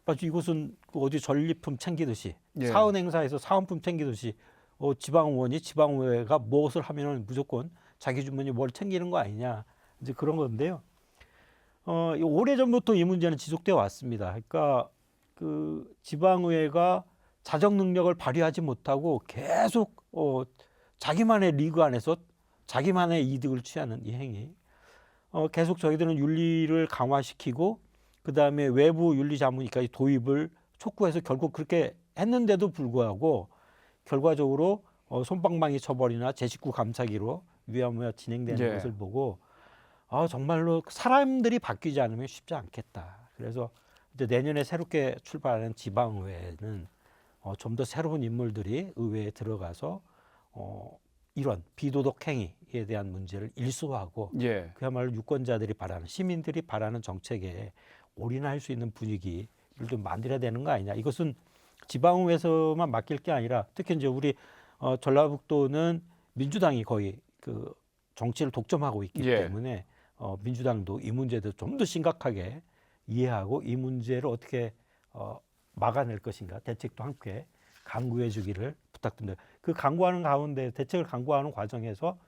마치 이곳은 그 어디 전리품 챙기듯이 예. 사은 행사에서 사은품 챙기듯이 지방의원이 지방의회가 무엇을 하면은 무조건 자기 주머니 뭘 챙기는 거 아니냐 이제 그런 건데요. 오래전부터 이 문제는 지속되어 왔습니다. 그러니까 그 지방의회가 자정 능력을 발휘하지 못하고 계속 자기만의 리그 안에서 자기만의 이득을 취하는 이 행위. 계속 저희들은 윤리를 강화시키고 그 다음에 외부 윤리 자문위까지 도입을 촉구해서 결국 그렇게 했는데도 불구하고 결과적으로 솜방망이 처벌이나 제 식구 감싸기로 위하무야 진행되는 예. 것을 보고 정말로 사람들이 바뀌지 않으면 쉽지 않겠다. 그래서 이제 내년에 새롭게 출발하는 지방의회는 좀 더 새로운 인물들이 의회에 들어가서 이런 비도덕 행위에 대한 문제를 일소하고 예. 그야말로 유권자들이 바라는 시민들이 바라는 정책에 올인할 수 있는 분위기를 좀 만들어야 되는 거 아니냐. 이것은 지방의회에서만 맡길 게 아니라 특히 이제 우리 전라북도는 민주당이 거의 그 정치를 독점하고 있기 예. 때문에 민주당도 이 문제도 좀 더 심각하게 이해하고 이 문제를 어떻게 막아낼 것인가 대책도 함께 강구해 주기를 부탁드립니다. 그 강구하는 가운데 대책을 강구하는 과정에서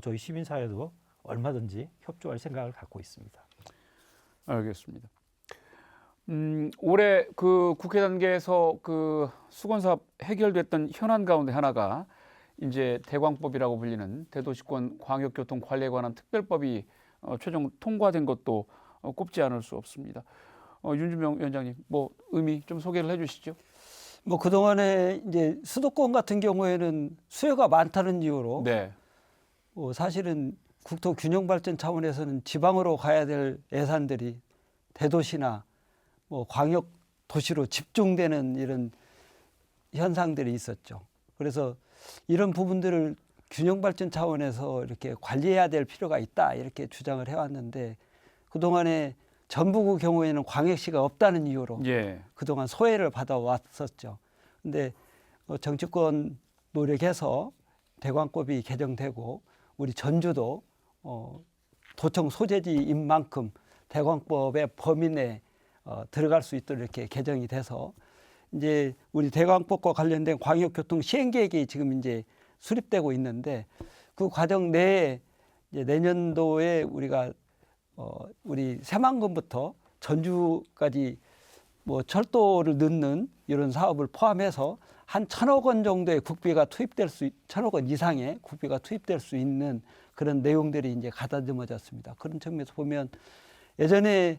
저희 시민사회도 얼마든지 협조할 생각을 갖고 있습니다. 알겠습니다. 올해 그 국회 단계에서 그 수건사업 해결됐던 현안 가운데 하나가 이제 대광법이라고 불리는 대도시권 광역교통 관리에 관한 특별법이 최종 통과된 것도 꼽지 않을 수 없습니다. 윤준명 위원장님, 뭐 의미 좀 소개를 해주시죠. 뭐 그동안에 이제 수도권 같은 경우에는 수요가 많다는 이유로 네, 사실은 국토 균형 발전 차원에서는 지방으로 가야 될 예산들이 대도시나 뭐 광역 도시로 집중되는 이런 현상들이 있었죠. 그래서 이런 부분들을 균형 발전 차원에서 이렇게 관리해야 될 필요가 있다 이렇게 주장을 해왔는데 그동안에 전북의 경우에는 광역시가 없다는 이유로 예. 그동안 소외를 받아왔었죠. 근데 정치권 노력해서 대관법이 개정되고 우리 전주도 도청 소재지인 만큼 대관법의 범위 내에 들어갈 수 있도록 이렇게 개정이 돼서 이제 우리 대관법과 관련된 광역교통 시행계획이 지금 이제 수립되고 있는데 그 과정 내에 이제 내년도에 우리가 우리 새만금부터 전주까지 뭐 철도를 넣는 이런 사업을 포함해서 한 1,000억 원 정도의 국비가 투입될 수, 1,000억 원 이상의 국비가 투입될 수 있는 그런 내용들이 이제 가다듬어졌습니다. 그런 측면에서 보면 예전에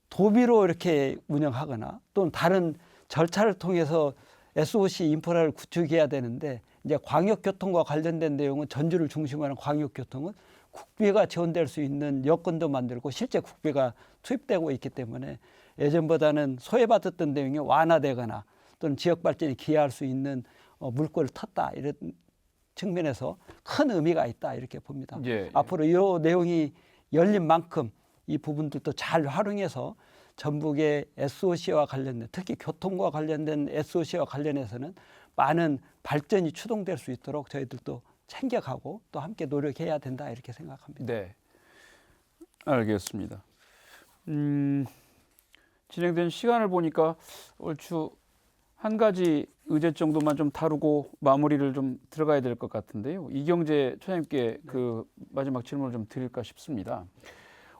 도비로 이렇게 운영하거나 또는 다른 절차를 통해서 SOC 인프라를 구축해야 되는데 이제 광역교통과 관련된 내용은 전주를 중심으로 하는 광역교통은 국비가 지원될 수 있는 여건도 만들고 실제 국비가 투입되고 있기 때문에 예전보다는 소외받았던 내용이 완화되거나 또는 지역 발전에 기여할 수 있는 물꼬를 텄다 이런 측면에서 큰 의미가 있다 이렇게 봅니다. 예. 앞으로 이 내용이 열린 만큼 이 부분들도 잘 활용해서 전북의 SOC와 관련된 특히 교통과 관련된 SOC와 관련해서는 많은 발전이 추동될 수 있도록 저희들도 챙겨가고 또 함께 노력해야 된다 이렇게 생각합니다. 네, 알겠습니다. 진행된 시간을 보니까 얼추 한 가지 의제 정도만 좀 다루고 마무리를 좀 들어가야 될 것 같은데요. 이경재 총장님께 그 마지막 질문을 좀 드릴까 싶습니다.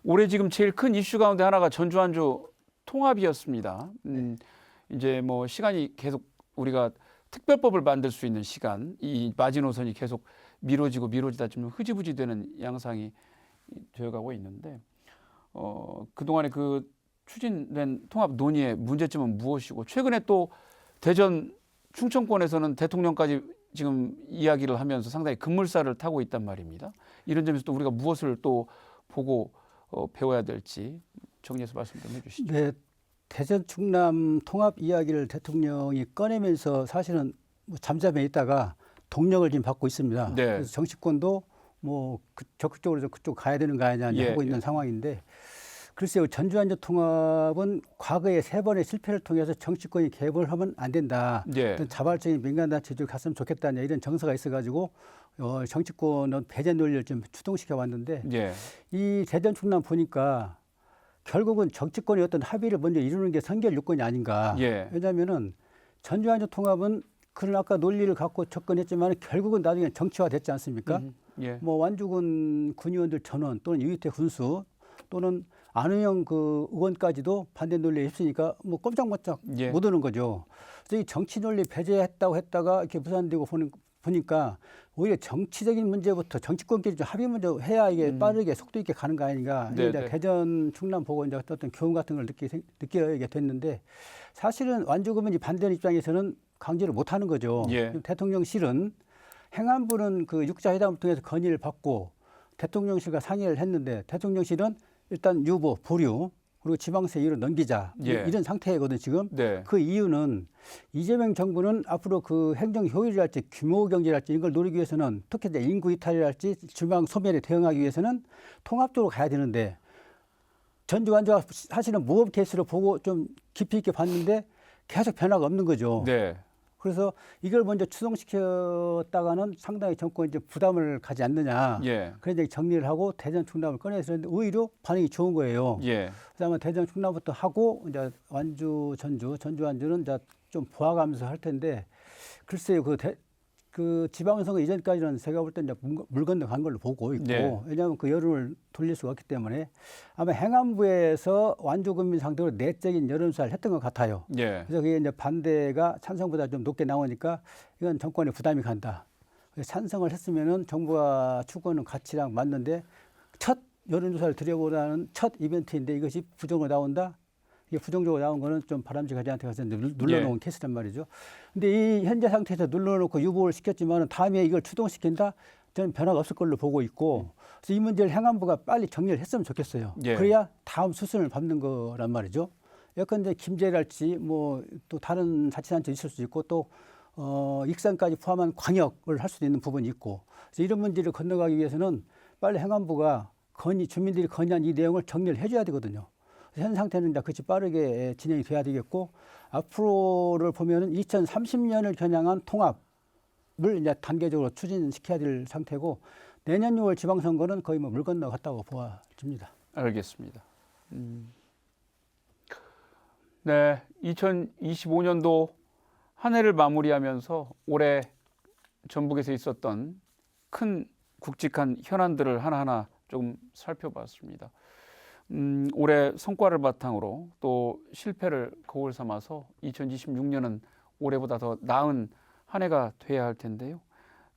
올해 지금 제일 큰 이슈 가운데 하나가 전주 안주 통합이었습니다. 이제 뭐 시간이 계속 우리가 특별법을 만들 수 있는 시간, 이 마지노선이 계속 미뤄지다 좀 흐지부지 되는 양상이 되어가고 있는데 그동안에 그 추진된 통합 논의의 문제점은 무엇이고 최근에 또 대전 충청권에서는 대통령까지 지금 이야기를 하면서 상당히 급물살을 타고 있단 말입니다. 이런 점에서 또 우리가 무엇을 또 보고 배워야 될지 정리해서 말씀 좀 해주시죠. 네, 대전 충남 통합 이야기를 대통령이 꺼내면서 사실은 뭐 잠잠해 있다가 동력을 지금 받고 있습니다. 네. 그래서 정치권도 뭐 적극적으로 그쪽 가야 되는 거 아니냐 예, 하고 있는 상황인데 글쎄요, 전주안주 통합은 과거에 3번의 실패를 통해서 정치권이 개입을 하면 안 된다. 예. 어떤 자발적인 민간단체들 갔으면 좋겠다냐 이런 정서가 있어가지고 정치권은 배제 논리를 좀 추동시켜 왔는데 예. 이 대전 충남 보니까 결국은 정치권의 어떤 합의를 먼저 이루는 게 선결 요건이 아닌가. 예. 왜냐하면은 전주안주 통합은 그런 아까 논리를 갖고 접근했지만 결국은 나중에 정치화 됐지 않습니까? 예. 뭐 완주군 군의원들 전원 또는 유희태 군수 또는 안은영 그 의원까지도 반대 논리에 휩쓰니까 뭐 꼼짝꼼짝 예. 못 오는 거죠. 그래서 이 정치 논리 배제했다고 했다가 이렇게 무산되고 보니까 오히려 정치적인 문제부터 정치권끼리 좀 합의 먼저 해야 이게 빠르게 속도 있게 가는 거 아닌가. 네, 이제 네. 대전 충남 보고 이제 어떤 교훈 같은 걸 느끼게 됐는데 사실은 완주군이 반대하는 입장에서는 강제를 못 하는 거죠. 예. 대통령실은 행안부는 그 육자회담을 통해서 건의를 받고 대통령실과 상의를 했는데 대통령실은 일단 유보, 보류 그리고 지방세 이유로 넘기자 예. 이런 상태거든 지금. 네. 그 이유는 이재명 정부는 앞으로 그 행정 효율이랄지 규모 경제랄지 이런 걸 노리기 위해서는 특히 이제 인구 이탈이랄지 지방 소멸에 대응하기 위해서는 통합적으로 가야 되는데 전주 완주가 사실은 모범 케이스로 보고 좀 깊이 있게 봤는데 계속 변화가 없는 거죠. 네. 그래서 이걸 먼저 추동시켰다가는 상당히 정권이 이제 부담을 가지 않느냐. 예. 그래서 이제 정리를 하고 대전 충남을 꺼내서는데 오히려 반응이 좋은 거예요. 예. 그다음에 대전 충남부터 하고 이제 완주 전주 완주는 이제 좀 보아가면서 할 텐데 글쎄요 그 지방선거 이전까지는 제가 볼 때 이제 물 건너 간 걸로 보고 있고 네. 왜냐하면 그 여론을 돌릴 수가 없기 때문에 아마 행안부에서 완주군민 상대로 내적인 여론조사를 했던 것 같아요. 예. 그래서 그게 이제 반대가 찬성보다 좀 높게 나오니까 이건 정권에 부담이 간다. 그래서 찬성을 했으면은 정부가 추구하는 가치랑 맞는데 첫 여론조사를 들여보라는 첫 이벤트인데 이것이 부정으로 나온다. 이게 부정적으로 나온 거는 좀 바람직하지 않다 해서 눌러놓은 예. 케이스란 말이죠. 근데 이 현재 상태에서 눌러놓고 유보를 시켰지만 다음에 이걸 추동시킨다? 저는 변화가 없을 걸로 보고 있고 그래서 이 문제를 행안부가 빨리 정리를 했으면 좋겠어요. 예. 그래야 다음 수순을 밟는 거란 말이죠. 예컨대 김제랄지 뭐 또 다른 자치단체 있을 수 있고 또 익산까지 포함한 광역을 할 수도 있는 부분이 있고 그래서 이런 문제를 건너가기 위해서는 빨리 행안부가 주민들이 건의한 이 내용을 정리를 해줘야 되거든요. 현 상태는 이제 그것이 빠르게 진행이 돼야 되겠고, 앞으로를 보면은 2030년을 겨냥한 통합을 이제 단계적으로 추진시켜야 될 상태고, 내년 6월 지방선거는 거의 뭐 물 건너갔다고 보아집니다. 알겠습니다. 네, 2025년도 한 해를 마무리하면서 올해 전북에서 있었던 큰 굵직한 현안들을 하나하나 좀 살펴봤습니다. 올해 성과를 바탕으로 또 실패를 거울 삼아서 2026년은 올해보다 더 나은 한 해가 돼야 할 텐데요.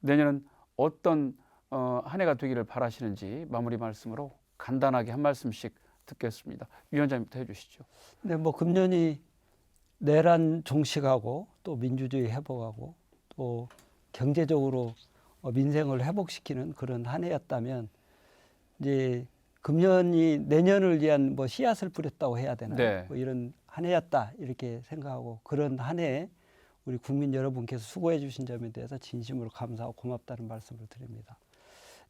내년은 어떤 한 해가 되기를 바라시는지 마무리 말씀으로 간단하게 한 말씀씩 듣겠습니다. 위원장님부터 해주시죠. 네, 뭐 금년이 내란 종식하고 또 민주주의 회복하고 또 경제적으로 민생을 회복시키는 그런 한 해였다면, 이제 금년이 내년을 위한 뭐 씨앗을 뿌렸다고 해야 되나요? 네. 뭐 이런 한 해였다 이렇게 생각하고, 그런 한 해 우리 국민 여러분께서 수고해 주신 점에 대해서 진심으로 감사하고 고맙다는 말씀을 드립니다.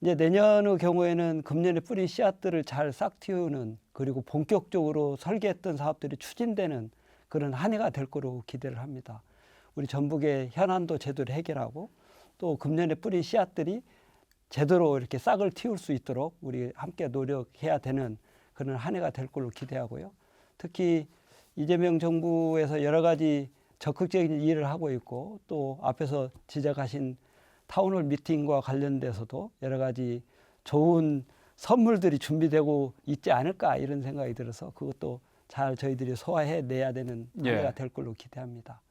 이제 내년의 경우에는 금년에 뿌린 씨앗들을 잘 싹 틔우는, 그리고 본격적으로 설계했던 사업들이 추진되는 그런 한 해가 될 거로 기대를 합니다. 우리 전북의 현안도 제대로 해결하고 또 금년에 뿌린 씨앗들이 제대로 이렇게 싹을 틔울 수 있도록 우리 함께 노력해야 되는 그런 한 해가 될 걸로 기대하고요. 특히 이재명 정부에서 여러 가지 적극적인 일을 하고 있고, 또 앞에서 지적하신 타운홀 미팅과 관련돼서도 여러 가지 좋은 선물들이 준비되고 있지 않을까 이런 생각이 들어서 그것도 잘 저희들이 소화해내야 되는 한 해가 될 걸로 기대합니다.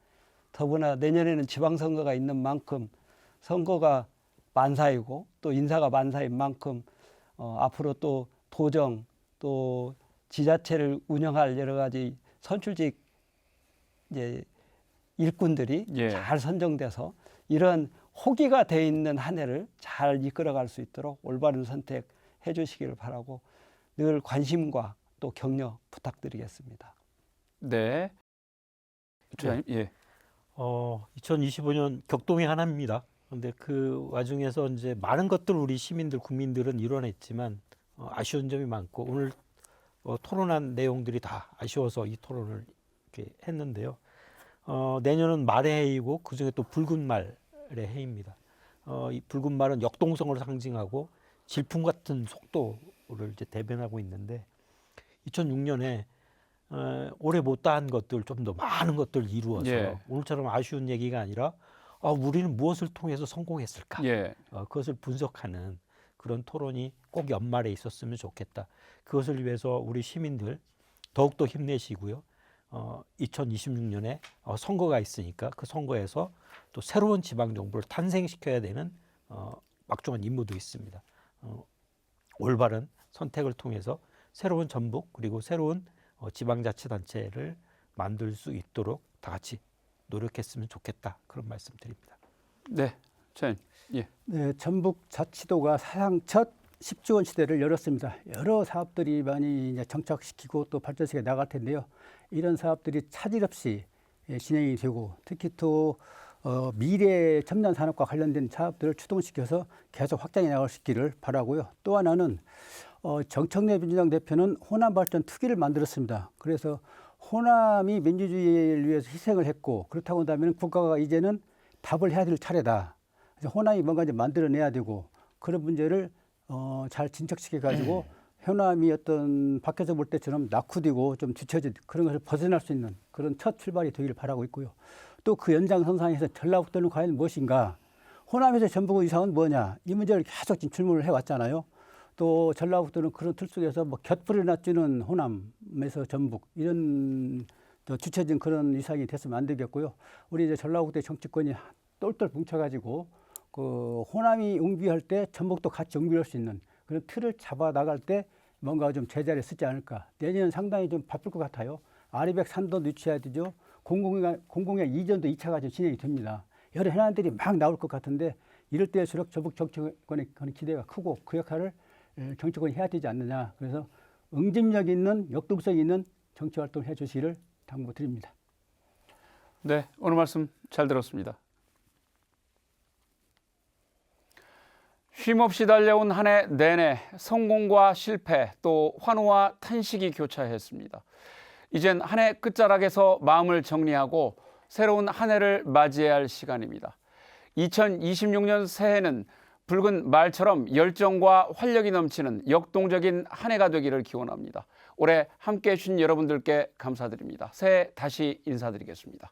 더구나 내년에는 지방선거가 있는 만큼 선거가 만사이고 또 인사가 만사인 만큼 앞으로 또 도정 또 지자체를 운영할 여러 가지 선출직 이제 일꾼들이 잘 선정돼서 이런 호기가 돼 있는 한 해를 잘 이끌어갈 수 있도록 올바른 선택해 주시기를 바라고 늘 관심과 또 격려 부탁드리겠습니다. 네. 주장님, 예. 2025년 격동의 하나입니다. 그런데 그 와중에서 이제 많은 것들 우리 시민들, 국민들은 이뤄냈지만 아쉬운 점이 많고, 오늘 토론한 내용들이 다 아쉬워서 이 토론을 이렇게 했는데요. 내년은 말의 해이고 그중에 또 붉은 말의 해입니다. 이 붉은 말은 역동성을 상징하고 질풍 같은 속도를 이제 대변하고 있는데, 2006년에 올해 못다한 것들, 좀 더 많은 것들 이루어서 오늘처럼 아쉬운 얘기가 아니라 우리는 무엇을 통해서 성공했을까? 그것을 분석하는 그런 토론이 꼭 연말에 있었으면 좋겠다. 그것을 위해서 우리 시민들 더욱더 힘내시고요. 2026년에 선거가 있으니까 그 선거에서 또 새로운 지방정부를 탄생시켜야 되는 막중한 임무도 있습니다. 올바른 선택을 통해서 새로운 전북 그리고 새로운 지방자치단체를 만들 수 있도록 다 같이 노력했으면 좋겠다, 그런 말씀드립니다. 네, 전 예. 네, 전북자치도가 사상 첫 10조 원 시대를 열었습니다. 여러 사업들이 많이 이제 정착시키고 또 발전시켜 나갈 텐데요. 이런 사업들이 차질 없이 진행이 되고, 특히 또 미래 첨단 산업과 관련된 사업들을 추동시켜서 계속 확장해 나갈 수 있기를 바라고요. 또 하나는 정청래 민주당 대표는 호남 발전 투기를 만들었습니다. 그래서 호남이 민주주의를 위해서 희생을 했고, 그렇다고 한다면 국가가 이제는 답을 해야 될 차례다. 그래서 호남이 뭔가 이제 만들어내야 되고, 그런 문제를 잘 진척시켜 가지고 호남이 어떤 밖에서 볼 때처럼 낙후되고 좀 뒤처진 그런 것을 벗어날 수 있는 그런 첫 출발이 되기를 바라고 있고요. 또 그 연장선상에서 전라북도는 과연 무엇인가? 호남에서 전북의 이상은 뭐냐? 이 문제를 계속 지금 질문을 해왔잖아요. 또 전라북도는 그런 틀 속에서 뭐 곁불을 놔주는 호남에서 전북 이런 뒤처진 그런 이상이 됐으면 안 되겠고요. 우리 이제 전라북도의 정치권이 똘똘 뭉쳐가지고 그 호남이 응비할 때 전북도 같이 응비할 수 있는 그런 틀을 잡아 나갈 때 뭔가 좀 제자리에 쓰지 않을까. 내년은 상당히 좀 바쁠 것 같아요. 아리백 산도 늦춰야 되죠. 공공의 이전도 2차가 좀 진행이 됩니다. 여러 현안들이 막 나올 것 같은데, 이럴 때일수록 전북 정치권의 기대가 크고 그 역할을 정치권이 해야 되지 않느냐. 그래서 응집력 있는, 역동성 있는 정치 활동을 해 주시기를 당부드립니다. 네, 오늘 말씀 잘 들었습니다. 쉼없이 달려온 한 해 내내 성공과 실패 또 환호와 탄식이 교차했습니다. 이젠 한 해 끝자락에서 마음을 정리하고 새로운 한 해를 맞이해야 할 시간입니다. 2026년 새해는 붉은 말처럼 열정과 활력이 넘치는 역동적인 한 해가 되기를 기원합니다. 올해 함께해 주신 여러분들께 감사드립니다. 새해 다시 인사드리겠습니다.